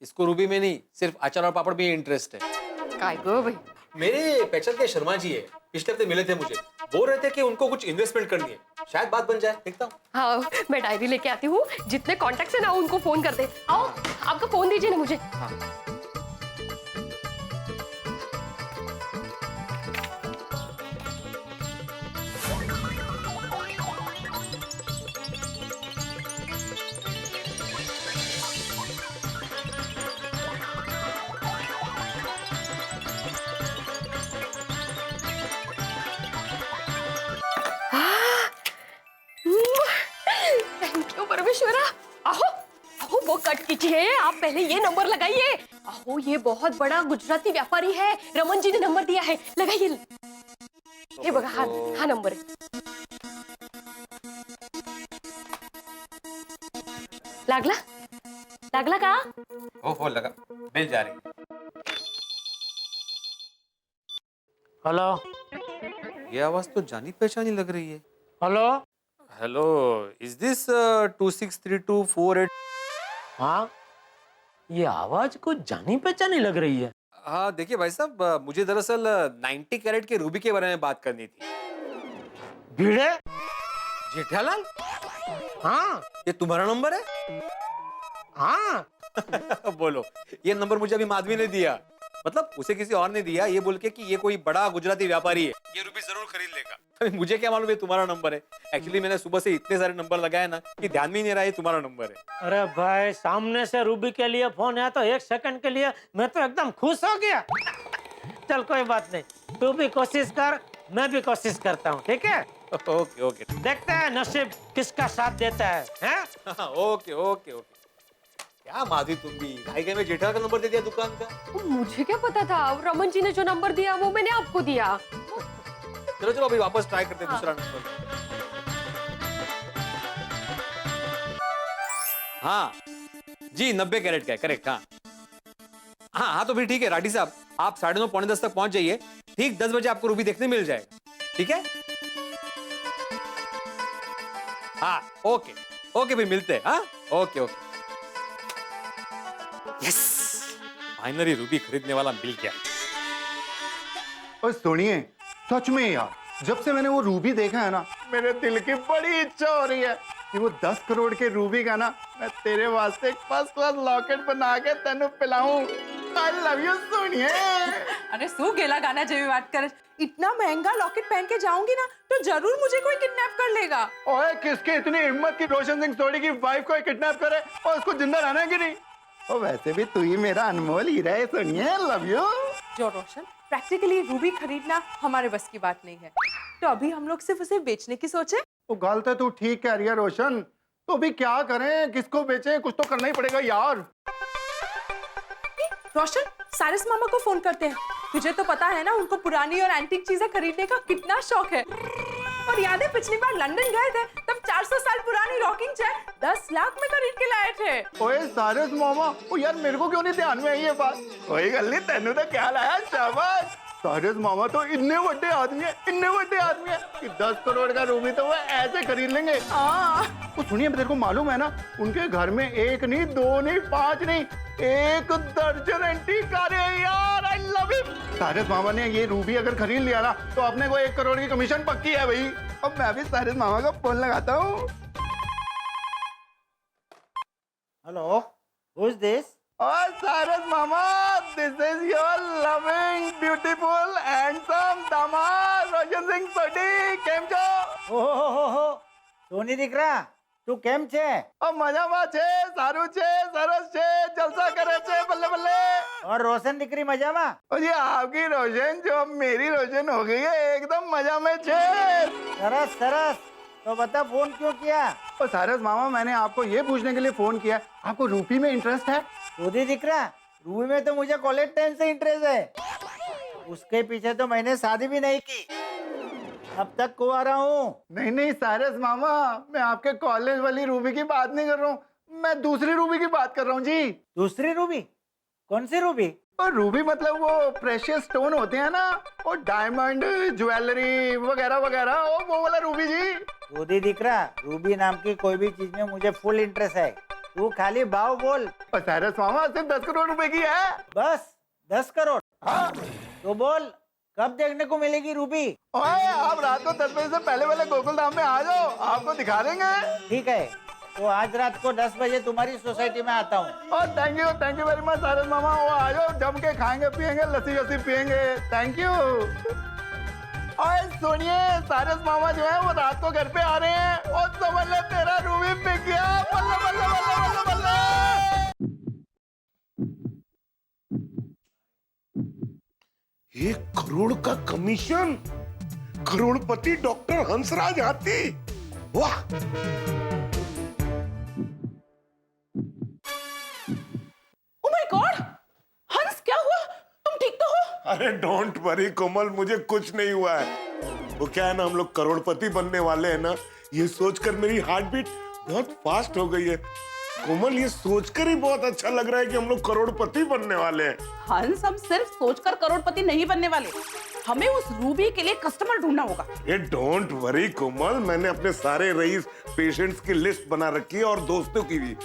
इसको रूबी में नहीं, सिर्फ अचार और पापड़ में इंटरेस्ट है। काय गो भाई? मेरे पहचान के शर्मा जी है, पिछले हफ्ते मिले थे मुझे, बोल रहे थे कि उनको कुछ इन्वेस्टमेंट करनी है, शायद बात बन जाए, देखता हूँ। हाँ, मैं डायरी लेके आती हूँ, जितने कॉन्टेक्ट्स है ना उनको फोन कर दे। आओ, आपका फोन दीजिए ना मुझे। हाँ। थैंक यू परमेश्वरा। आहो आहो, वो कट कीजिए, आप पहले ये नंबर लगाइए। आहो, ये बहुत बड़ा गुजराती व्यापारी है, रमन जी ने नंबर दिया है, लगाइए। ये बघा, हा नंबर है। लागला लागला का? ओहो, लगा, मिल जा रही। हेलो ये आवाज तो जानी पहचानी लग रही है। Hello hello, is this 263248? हाँ, ये आवाज को जानी पहचानी लग रही है। हाँ देखिए भाई साहब, मुझे दरअसल 90 कैरेट के रूबी के बारे में बात करनी थी। भिड़े? जेठालाल? हाँ। ये तुम्हारा नंबर है? हाँ। बोलो, ये नंबर मुझे अभी माधवी ने दिया, मतलब उसे किसी और ने दिया, ये बोल के कि ये कोई बड़ा गुजराती व्यापारी है, ये रूबी जरूर खरीद लेगा। अभी मुझे क्या मालूम ये तुम्हारा नंबर है। एक्चुअली मैंने सुबह से इतने सारे नंबर लगाए ना कि ध्यान में ही नहीं रहा ये तुम्हारा नंबर है। अरे भाई, सामने से रूबी के लिए फोन आया तो 1 सेकंड के लिए मैं तो एकदम खुश हो गया। चल कोई बात नहीं, तू भी कोशिश कर, मैं भी कोशिश करता हूँ, ठीक है? ओके ओके, देखते हैं नसीब किसका साथ देता है, हैं? Okay okay okay. क्या माधवी, तुम भी भाई में जेठा का नंबर दे दिया दुकान का। मुझे क्या पता था, रमन जी ने जो नंबर दिया वो मैंने आपको दिया। चलो चलो अभी वापस ट्राई करते हैं दूसरा नंबर। हाँ जी, 90 कैरेट का है, करेक्ट। हाँ हाँ हाँ, तो फिर ठीक है राठी साहब, आप 9:30 पौने 10 तक पहुंच जाइए, ठीक 10 बजे आपको रूबी देखने मिल जाएगा, ठीक है? हाँ ओके ओके, फिर मिलते हैं। हाँ okay okay. Yes, finally Ruby खरीदने वाला मिल गया। और सुनिए, सच में यार, जब से मैंने वो रूबी देखा है ना, मेरे दिल की बड़ी इच्छा हो रही है कि वो 10 करोड़ के रूबी का ना मैं तेरे वास्ते एक फर्स्ट क्लास लॉकेट बना के तेनू पिलाऊं। I love you सोनिए। अरे सू गेला गाना जेवी बात कर, इतना महंगा लॉकेट पहन के जाऊंगी ना तो जरूर मुझे कोई किडनैप कर लेगा। ओए, किसकी इतनी हिम्मत की रोशन सिंह सोडी की वाइफ को किडनैप करे और उसको जिंदा रहना की नहीं? और वैसे भी तू ही मेरा अनमोल हीरा है सोनिए, लव यू। जो रोशन, प्रैक्टिकली रूबी खरीदना हमारे बस की बात नहीं है, तो अभी हम लोग सिर्फ उसे बेचने की सोचे। वो गल तो तू ठीक कह रही है रोशन, तो अभी क्या करें, किसको बेचें, कुछ तो करना ही पड़ेगा यार। रोशन, सारिस मामा को फोन करते हैं। तुझे तो पता है ना उनको पुरानी और एंटीक चीजें खरीदने का कितना शौक है। और याद है पिछली बार लंदन गए थे तब 400 साल पुरानी रॉकिंग चेयर 10 लाख में खरीद के लाए थे। ओए सारिस मामा, ओ यार मेरे को क्यों नहीं ध्यान में आई ये बात? कोई गल नहीं, तेनू तो क्या लाया, शाबाश। सारिस मामा तो इतने बड़े आदमी है कि 10 करोड़ का रूबी तो वो ऐसे खरीद लेंगे। तो सुनिए, तेरे को मालूम है ना, उनके घर में 1 नहीं 2 नहीं 5 नहीं 1 दर्जन एंटीक कारें हैं यार। I love you. सारिस मामा ने ये रूबी अगर खरीद लिया ना तो अपने को 1 करोड़ की कमीशन पक्की है भाई। अब मैं भी सारिस मामा का फोन लगाता हूँ। Hello, who is this? और सारस मामा, this is your loving beautiful handsome दामाद रोशन सिंह सोडी। केम छो? ओहो, सोनी दीकरा, तू केम छे? मजामा छे, सारू छे, सरस छे, जलसा करे छे, बल्ले बल्ले। और रोशन दीकरी मजामा? और ये आपकी रोशन जो अब मेरी रोशन हो गई है, एकदम मजा में छे। सरस सरस। तो बता फोन क्यों किया? और सारस मामा, मैंने आपको ये पूछने के लिए फोन किया, आपको रूपी में इंटरेस्ट है? खुद ही दिख रहा, रूबी में तो मुझे कॉलेज टाइम से इंटरेस्ट है। उसके पीछे तो मैंने शादी भी नहीं की, अब तक कुंवारा हूँ। नहीं नहीं सारस मामा, मैं आपके कॉलेज वाली रूबी की बात नहीं कर रहा हूँ, मैं दूसरी रूबी की बात कर रहा हूँ जी। दूसरी रूबी? कौन सी रूबी? और रूबी मतलब वो प्रेशियस स्टोन होते हैं ना, वो डायमंड ज्वेलरी वगैरह वगैरह, वो वाला रूबी जी। खुद ही दिख रहा, रूबी नाम की कोई भी चीज में मुझे फुल इंटरेस्ट है। तू खाली भाव बोल। और सारस मामा सिर्फ 10 करोड़ रुपए की है। बस 10 करोड़? हाँ। तो बोल कब देखने को मिलेगी रूबी? ओए, आप रात को 10 बजे से पहले पहले गोकुल धाम में आ जाओ, आपको दिखा देंगे। ठीक है, तो आज रात को 10 बजे तुम्हारी सोसाइटी में आता हूँ। और थैंक यू वेरी मच सारस मामा, वो आ जाओ, जम के खाएंगे पियेंगे, लस्सी वस्सी पियेंगे। Thank you. और सुनिए, सारस मामा जो है वो रात को घर पे आ रहे हैं, और समझ ले तेरा रूबी पिक गया। बल्ले बल्ले बल्ले बल्ले बल्ले। 1 करोड़ का कमीशन, करोड़पति डॉक्टर हंसराज हाथी, वाह। ओह माय गॉड, हंस क्या हुआ? तुम ठीक तो हो? अरे डोंट वरी कोमल, मुझे कुछ नहीं हुआ है। वो क्या है ना, हम लोग करोड़पति बनने वाले हैं ना, ये सोचकर मेरी हार्ट बीट बहुत फास्ट हो गई है। कोमल, ये सोचकर ही बहुत अच्छा लग रहा है कि हम लोग करोड़पति बनने वाले हैं। हंस, हम सिर्फ सोचकर करोड़पति नहीं बनने वाले, हमें उस रूबी के लिए कस्टमर ढूंढना होगा। ये डोंट वरी कोमल, मैंने अपने सारे रईस पेशेंट्स की लिस्ट बना रखी है और दोस्तों की भी,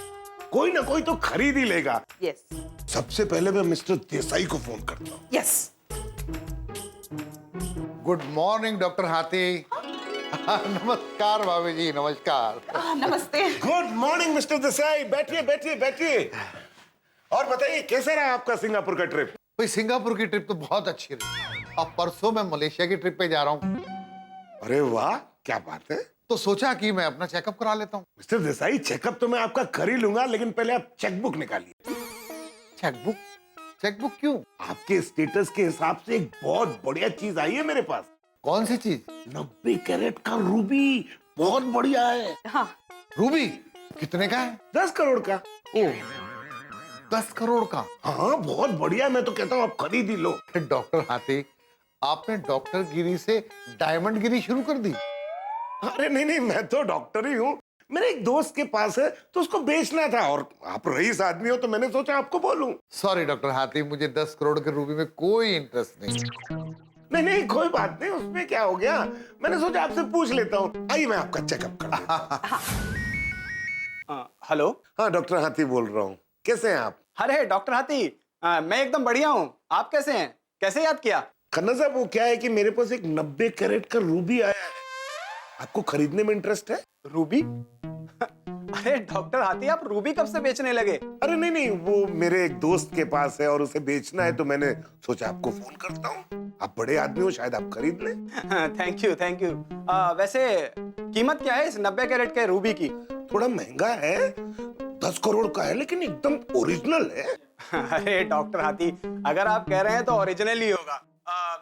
कोई ना कोई तो खरीद ही लेगा। यस। सबसे पहले मैं मिस्टर देसाई को फोन करता हूँ। यस। गुड मॉर्निंग डॉक्टर हाथी। नमस्कार भाभी जी, नमस्कार। नमस्ते। गुड मॉर्निंग मिस्टर देसाई, बैठिए बैठिए बैठिए। और बताइए कैसा रहा आपका सिंगापुर का ट्रिप? भाई सिंगापुर की ट्रिप तो बहुत अच्छी रही। अब परसों मैं मलेशिया की ट्रिप पे जा रहा हूँ। अरे वाह, क्या बात है। तो सोचा कि मैं अपना चेकअप करा लेता हूँ। मिस्टर देसाई, चेकअप तो मैं आपका कर ही लूंगा, लेकिन पहले आप चेकबुक निकालिए। चेकबुक? चेकबुक क्यों? आपके स्टेटस के हिसाब से एक बहुत बढ़िया चीज आई है मेरे पास। कौन सी चीज? 90 कैरेट का रूबी, बहुत बढ़िया है। हाँ। रूबी कितने का है? 10 करोड़ का। ओह, 10 करोड़ का? हाँ बहुत बढ़िया, मैं तो कहता हूँ आप खरीद ही लो। डॉक्टर हाथी, आपने डॉक्टर गिरी से डायमंड गिरी शुरू कर दी? अरे नहीं नहीं, मैं तो डॉक्टर ही हूँ। मेरे एक दोस्त के पास है तो उसको बेचना था, और आप रईस आदमी हो तो मैंने सोचा आपको बोलूं। सॉरी डॉक्टर हाथी, मुझे 10 करोड़ के रूबी में कोई इंटरेस्ट नहीं। नहीं नहीं, कोई बात नहीं, उसमें क्या हो गया, मैंने सोचा आपसे पूछ लेता हूँ। आइए मैं आपका चेकअप करा। हेलो। हाँ डॉक्टर हाथी बोल रहा हूँ, कैसे हैं आप? अरे डॉक्टर हाथी, मैं एकदम बढ़िया हूँ, आप कैसे हैं? कैसे याद किया? खन्ना साहब, वो क्या है कि मेरे पास एक 90 कैरेट का रूबी आया है, आपको खरीदने में इंटरेस्ट है? रूबी? अरे डॉक्टर हाथी, आप रूबी कब से बेचने लगे? अरे नहीं नहीं, वो मेरे एक दोस्त के पास है और उसे बेचना है, तो मैंने सोचा आपको फोन करता हूँ। आप बड़े आदमी हो, शायद आप खरीद लें। Thank you thank you. वैसे कीमत क्या है इस 90 कैरेट के रूबी की? थोड़ा महंगा है, 10 करोड़ का है, लेकिन एकदम ओरिजिनल है। अरे डॉक्टर हाथी, अगर आप कह रहे हैं तो ओरिजिनल ही होगा।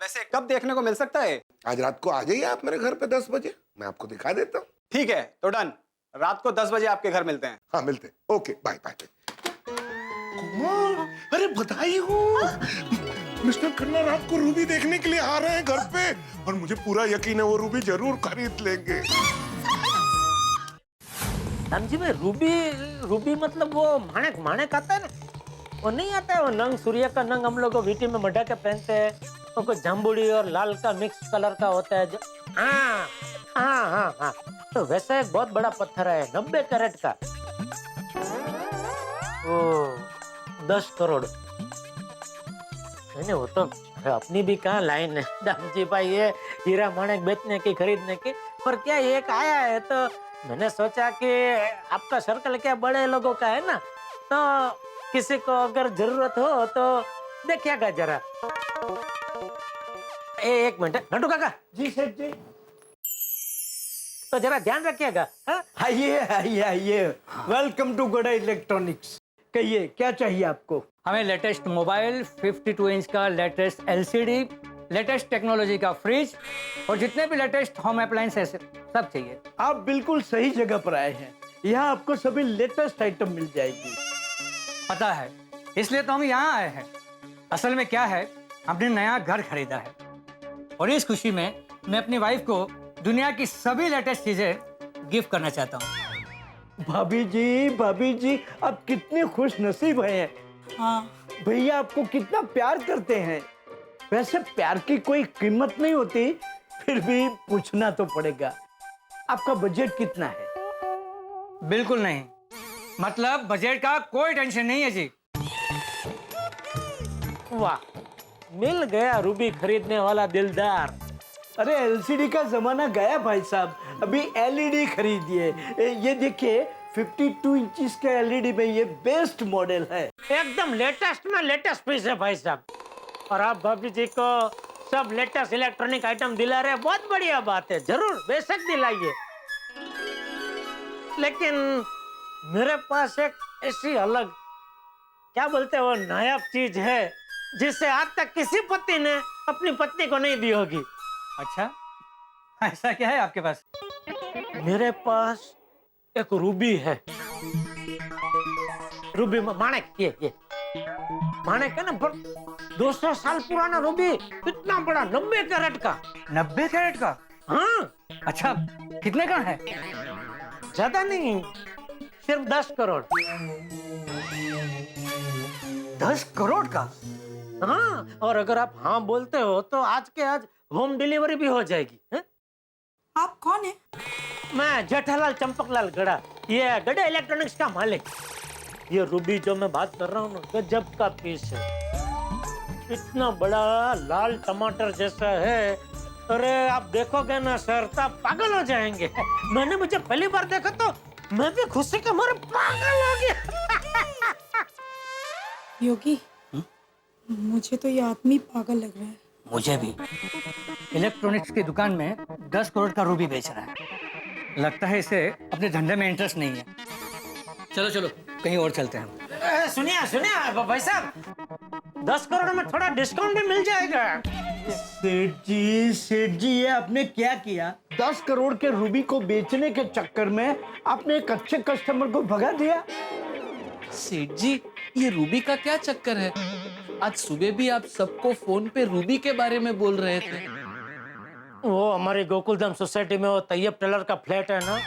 वैसे कब देखने को मिल सकता है? आज रात को आ जाइए आप मेरे घर पे 10 बजे, मैं आपको दिखा देता हूँ। ठीक है, तो डन, रात को 10 बजे आपके घर मिलते हैं। हाँ मिलते हैं, ओके बाय बाय। कुमार, अरे बधाई हो, मिस्टर खन्ना रात को रूबी देखने के लिए आ रहे हैं घर पे, और मुझे पूरा यकीन है वो रूबी जरूर खरीद लेंगे। जी में रूबी मतलब वो माणक आता है ना, वो नहीं आता है, वो नंग, सूर्य का नंग हम लोग वीटी में मढ़ा के पहनते हैं, वो कोई जामुड़ी और लाल का मिक्स कलर का होता है जो। हाँ हाँ हाँ हाँ, तो वैसा एक बहुत बड़ा पत्थर है 90 कैरेट का, ओ 10 करोड़। नहीं वो तो अपनी भी कहाँ लाइन है दामजी भाई, ये हीरा माणक बेचने की खरीदने की, पर क्या एक आया है तो मैंने सोचा कि आपका सर्कल क्या बड़े लोगों का है ना, तो किसी को अगर जरूरत हो तो देखिएगा जरा। एक मिनट नटू काका। जी सेठ जी। तो जरा ध्यान रखिएगा। आइए आइए आइए, वेलकम टू गोडा इलेक्ट्रॉनिक्स। कहिए क्या चाहिए आपको? हमें लेटेस्ट मोबाइल, 52 इंच का लेटेस्ट LCD, लेटेस्ट टेक्नोलॉजी का फ्रिज और जितने भी लेटेस्ट होम अप्लायंसेस सब चाहिए। आप बिल्कुल सही जगह पर आए हैं। यहाँ आपको सभी लेटेस्ट आइटम मिल जाएगी। पता है, इसलिए तो हम यहाँ आए हैं। असल में क्या है, हमने नया घर खरीदा है और इस खुशी में मैं अपनी वाइफ को दुनिया की सभी लेटेस्ट चीजें गिफ्ट करना चाहता हूँ। भाभी जी आप कितने खुश नसीब हैं। हाँ, भैया आपको कितना प्यार करते हैं। वैसे प्यार की कोई कीमत नहीं होती, फिर भी पूछना तो पड़ेगा, आपका बजट कितना है? बिल्कुल नहीं, मतलब बजट का कोई टेंशन नहीं है जी। वाह, मिल गया रूबी खरीदने वाला दिलदार। अरे एलसीडी का जमाना गया भाई साहब, अभी एलईडी खरीदिए। ये देखिए 52 इंचेस का एलईडी में ये बेस्ट मॉडल है, एकदम लेटेस्ट में लेटेस्ट पीस है भाई साहब। और आप भाभी जी को सब लेटेस्ट इलेक्ट्रॉनिक आइटम दिला रहे हैं, बहुत बढ़िया बात है, जरूर बेशक दिलाइए। लेकिन मेरे पास एक ऐसी अलग, क्या बोलते हैं वो, नायाब चीज है जिसे आज तक किसी पति ने अपनी पत्नी को नहीं दी होगी। अच्छा, ऐसा क्या है आपके पास? मेरे पास एक रूबी है। रूबी माणिक, ये माणिक है ना, 200 साल पुराना रूबी, इतना बड़ा, 90 कैरेट का। 90 कैरेट का? हाँ। अच्छा, कितने का है? ज्यादा नहीं, सिर्फ 10 करोड़। 10 करोड़ का? हाँ, और अगर आप हाँ बोलते हो तो आज के आज होम डिलीवरी भी हो जाएगी। है? आप कौन है? मैं जेठालाल चंपकलाल गड़ा, ये गड़ा इलेक्ट्रॉनिक्स का मालिक। ये रूबी जो मैं बात कर रहा हूँ ना, गजब का पीस है, इतना बड़ा लाल टमाटर जैसा है। अरे आप देखोगे ना सर, तब पागल हो जाएंगे। मैंने मुझे पहली बार देखा तो मैं भी खुशी के मारे पागल हो गया। योगी, मुझे तो ये आदमी पागल लग रहा है। मुझे भी। इलेक्ट्रॉनिक्स की दुकान में 10 करोड़ का रूबी बेच रहा है। लगता है इसे अपने धंधे में इंटरेस्ट नहीं है। चलो चलो, कहीं और चलते हैं। सुनिए भाई साहब, 10 करोड़ में थोड़ा डिस्काउंट भी मिल जाएगा। सेठ जी ये आपने क्या किया? 10 करोड़ के रूबी को बेचने के चक्कर में आपने एक अच्छे कस्टमर को भगा दिया। सेठ जी, ये रूबी का क्या चक्कर है? आज सुबह भी आप सबको फोन पे रूबी के बारे में बोल रहे थे। वो हमारी गोकुलधाम सोसाइटी में वो तैयब टेलर का फ्लैट है ना,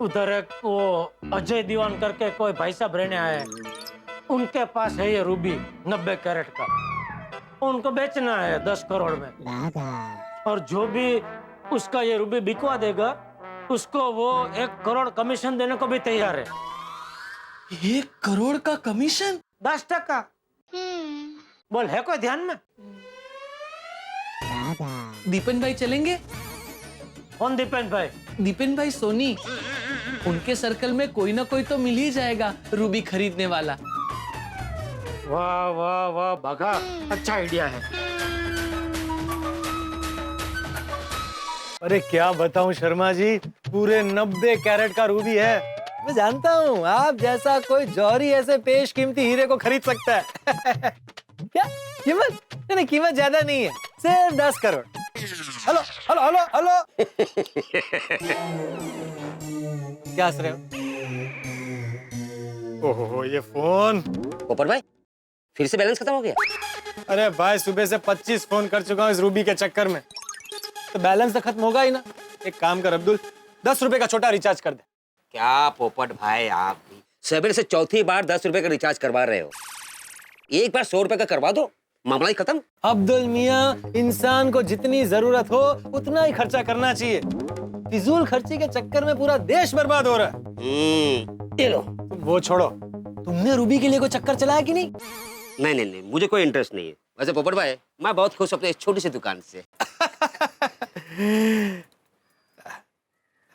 उधर एक वो अजय दीवान करके कोई भाई साहब रहने आए, उनके पास है ये रूबी 90 कैरेट का। उनको बेचना है 10 करोड़ में, और जो भी उसका ये रूबी बिकवा देगा उसको वो 1 करोड़ कमीशन देने को भी तैयार है। 1 करोड़ का कमीशन? 10%। बोल, है कोई ध्यान में? दीपन भाई चलेंगे? कौन दीपन भाई? दीपन भाई सोनी। उनके सर्कल में कोई ना कोई तो मिल ही जाएगा रूबी खरीदने वाला। वाह वाह वाह भागा, अच्छा आइडिया है। अरे क्या बताऊं शर्मा जी, पूरे 90 कैरेट का रूबी है। मैं जानता हूँ आप जैसा कोई जौहरी ऐसे पेश कीमती हीरे को खरीद सकता है। क्या कीमत? नहीं, कीमत ज्यादा नहीं है, सिर्फ 10 crore. Hello hello hello hello. क्या हंस रहे हो? ओहो, ये फोन। पोपट भाई, फिर से बैलेंस खत्म हो गया? अरे भाई, सुबह से 25 फोन कर चुका हूँ इस रूबी के चक्कर में, तो बैलेंस तो खत्म होगा ही ना। एक काम कर अब्दुल, 10 रुपए का छोटा रिचार्ज कर दे। क्या पोपट भाई, आप भी सवेरे से चौथी बार 10 रुपए का रिचार्ज करवा रहे हो। एक बार 100 रुपए का करवा दो, मामला ही खत्म। अब्दुल मियाँ, इंसान को जितनी जरूरत हो उतना ही खर्चा करना चाहिए। फिजूल खर्ची के चक्कर में पूरा देश बर्बाद हो रहा है। ये लो। वो छोड़ो, तुमने रूबी के लिए कोई चक्कर चलाया कि नहीं? नहीं, मुझे कोई इंटरेस्ट नहीं है। वैसे पोपट भाई, मैं बहुत खुश हूँ अपने इस छोटी सी दुकान से।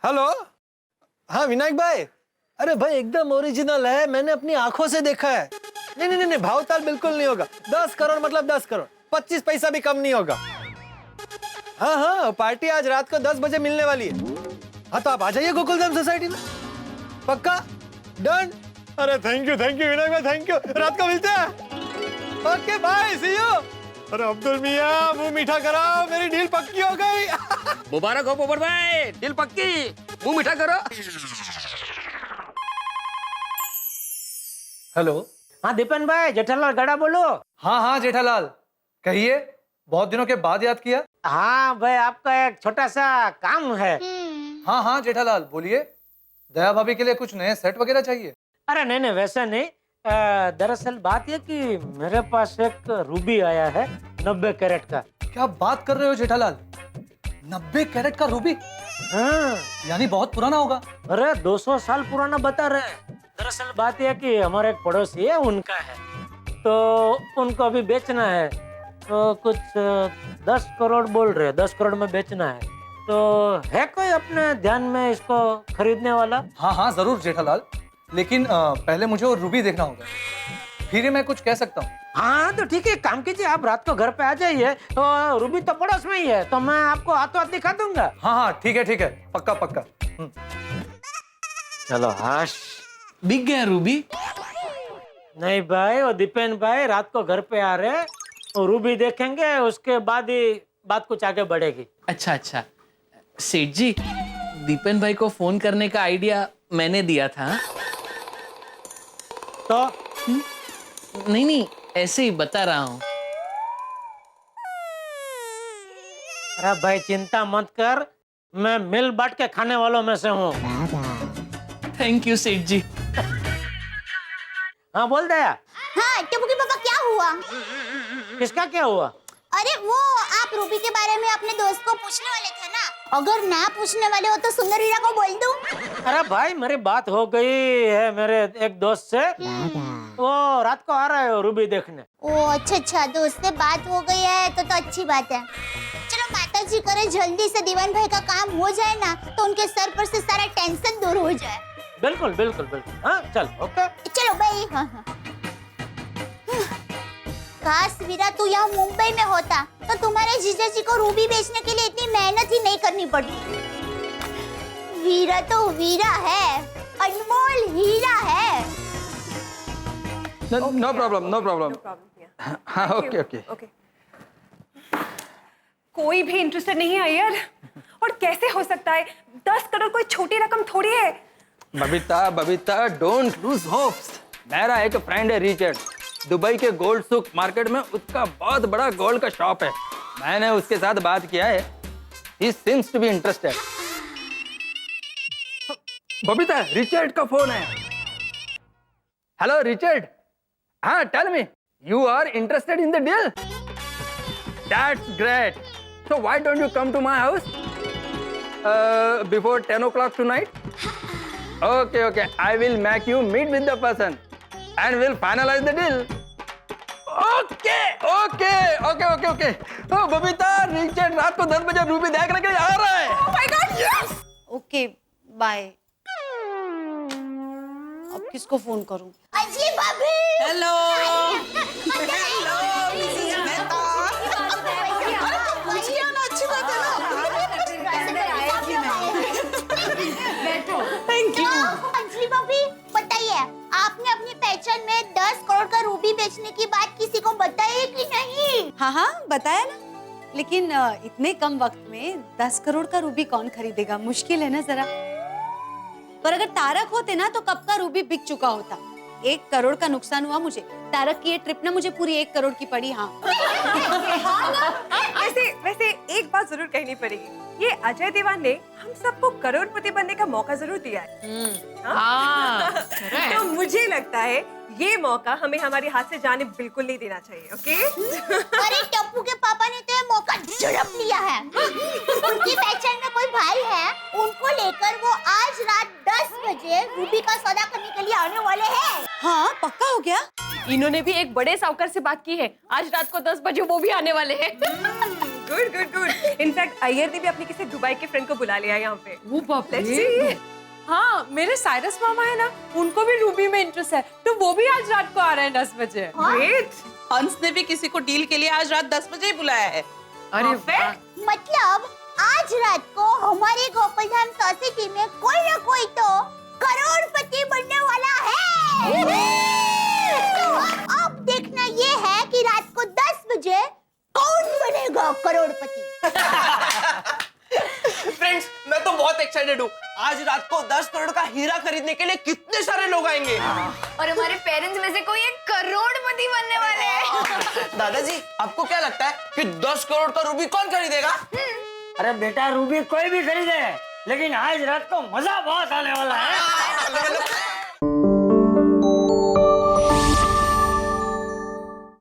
हेलो, हाँ विनायक भाई। अरे भाई, एकदम ओरिजिनल है, मैंने अपनी आंखों से देखा है। नहीं, भावताल बिल्कुल नहीं होगा। 10 करोड़ मतलब 10 करोड़, 25 पैसा भी कम नहीं होगा। हाँ, पार्टी आज रात को 10 बजे मिलने वाली है। हाँ, तो आप आ जाइए गोकुलधाम सोसाइटी में। पक्का? डन? अरे थैंक यू विनायक भाई, थैंक यू। रात को मिलते हैं। Okay bye, see you. अरे अब्दुल मियाँ मुंह मीठा कराओ, मेरी डील पक्की हो गई। मुबारक हो पोपट भाई, दिल पक्की, मुंह मीठा करो। हेलो। हाँ दीपन भाई, जेठालाल गड़ा बोलो। हाँ हाँ जेठालाल, कहिए, बहुत दिनों के बाद याद किया। हाँ भाई, आपका एक छोटा सा काम है। हाँ हाँ जेठालाल बोलिए, दया भाभी के लिए कुछ नए सेट वगैरह चाहिए। अरे नहीं नहीं, वैसा नहीं। दरअसल बात यह कि मेरे पास एक रूबी आया है 90 कैरेट का। क्या बात कर रहे हो जेठालाल, 90 कैरेट का रूबी? हाँ। यानी बहुत पुराना होगा। अरे 200 साल पुराना बता रहे। दरअसल बात यह कि हमारे एक पड़ोसी है, उनका है, तो उनको अभी बेचना है, तो कुछ 10 करोड़ बोल रहे हैं, 10 करोड़ में बेचना है। तो है कोई अपने ध्यान में इसको खरीदने वाला? हाँ हाँ जरूर जेठालाल, लेकिन पहले मुझे वो रूबी देखना होगा, फिर ही मैं कुछ कह सकता हूँ। हाँ तो ठीक है, काम कीजिए, आप रात को घर पे आ जाइए, तो रूबी तो पड़ोस में ही है, तो मैं आपको हाथों हाथ दिखा दूंगा। हाँ हाँ ठीक है, पक्का पक्का। चलो हाश। बिक गया रूबी? नहीं भाई, वो दीपेन भाई रात को घर पे आ रहे, वो रूबी देखेंगे, उसके बाद ही बात कुछ आगे बढ़ेगी। अच्छा अच्छा, सेठ जी, दीपेन भाई को फोन करने का आइडिया मैंने दिया था। तो नहीं, ऐसे ही बता रहा हूँ। अरे भाई चिंता मत कर, मैं मिल बांट के खाने वालों में से हूँ। थैंक यू सेठ जी। हाँ बोल दया। हाँ टप्पू के पापा, क्या हुआ? किसका क्या हुआ? अरे वो आप रूबी के बारे में अपने दोस्त को पूछने वाले थे ना, अगर ना पूछने वाले हो तो सुंदर हीरा को बोल दूं? अरे भाई मेरी बात हो गई है मेरे एक दोस्त से, वो रात को आ रहा है रूबी देखने। ओ अच्छा, दोस्त से बात हो गई है तो अच्छी बात है। चलो माता जी करे जल्दी से दीवान भाई का काम हो जाए ना, तो उनके सर पर से सारा टेंशन दूर हो जाए। बिल्कुल बिल्कुल बिल्कुल, हाँ चल ओके। चलो भाई। हाँ। काश वीरा तू यहाँ मुंबई में होता तो तुम्हारे जीजा जी को रूबी बेचने के लिए इतनी मेहनत ही नहीं करनी पड़ती। वीरा तो वीरा है, अनमोल हीरा है। No problem. हाँ ओके। कोई भी इंटरेस्टेड नहीं है यार, और कैसे हो सकता है? 10 करोड़ कोई छोटी रकम थोड़ी है। Babita don't lose hopes. मेरा एक फ्रेंड है रिचर्ड, दुबई के गोल्ड सुक मार्केट में उसका बहुत बड़ा गोल्ड का शॉप है। मैंने उसके साथ बात किया है, he seems to be interested. Babita Richard का फोन है। हेलो रिचर्ड, हाँ tell me, you are interested in the deal? That's great. So why don't you come to my house before 10 o'clock tonight? Okay, I will make you meet with the person and we'll finalize the deal. Okay. तो बबीता रिचर्ड रात को 10 बजे रूबी देखने के लिए आ रहा है। Oh my God, yes! Okay bye. अब किसको फोन करूं? अजी भाभी। हेलो। अच्छी बात है बैठो। Thank you. अंजलि भाभी बताइए, आपने अपनी पहचान में 10 करोड़ का रूबी बेचने की बात किसी को बताई कि नहीं? हाँ बताया ना, लेकिन इतने कम वक्त में 10 करोड़ का रूबी कौन खरीदेगा? मुश्किल है ना जरा। पर अगर तारक होते ना तो कब का रूबी बिक चुका होता। 1 करोड़ का नुकसान हुआ मुझे। तारक की ये ट्रिप ना मुझे पूरी 1 करोड़ की पड़ी। हाँ। वैसे एक बात जरूर कहनी पड़ेगी, ये अजय देवान ने हम सबको करोड़पति बनने का मौका जरूर दिया है। हाँ? तो मुझे लगता है ये मौका हमें हमारे हाथ से जाने बिल्कुल नहीं देना चाहिए। ओके? अरे टप्पू के पापा ने तो ये मौका झड़प लिया है। उनकी पहचान में कोई भाई है, उनको लेकर वो आज रात 10 बजे रूबी का सौदा करने के लिए आने वाले हैं। हाँ पक्का हो गया। इन्होंने भी एक बड़े साहूकार से बात की है, आज रात को 10 बजे वो भी आने वाले हैं। गुड। इनफैक्ट अय्यर ने भी अपने किसी दुबई के फ्रेंड को बुला लिया यहाँ पे। वो बाप रे। हाँ, मेरे साइरस मामा है ना, उनको भी रूबी में इंटरेस्ट है, तो वो भी आज रात को आ रहे हैं 10 बजे। ग्रेट। हंस ने भी किसी को डील के लिए आज रात 10 बजे ही बुलाया है। अरे मतलब आज रात को हमारी गोकुलधाम सोसाइटी में कोई ना कोई तो करोड़पति बनने वाला है। तो अब देखना ये है कि रात को 10 बजे एक्साइटेड हूँ। आज रात को 10 करोड़ का हीरा खरीदने के लिए कितने सारे लोग आएंगे। और हमारे पेरेंट्स में से कोई एक करोड़पति बनने वाले हैं। दादाजी, आपको क्या लगता है कि 10 करोड़ का रूबी कौन खरीदेगा? अरे बेटा, रूबी कोई भी खरीदे, लेकिन आज रात को मजा बहुत आने वाला है।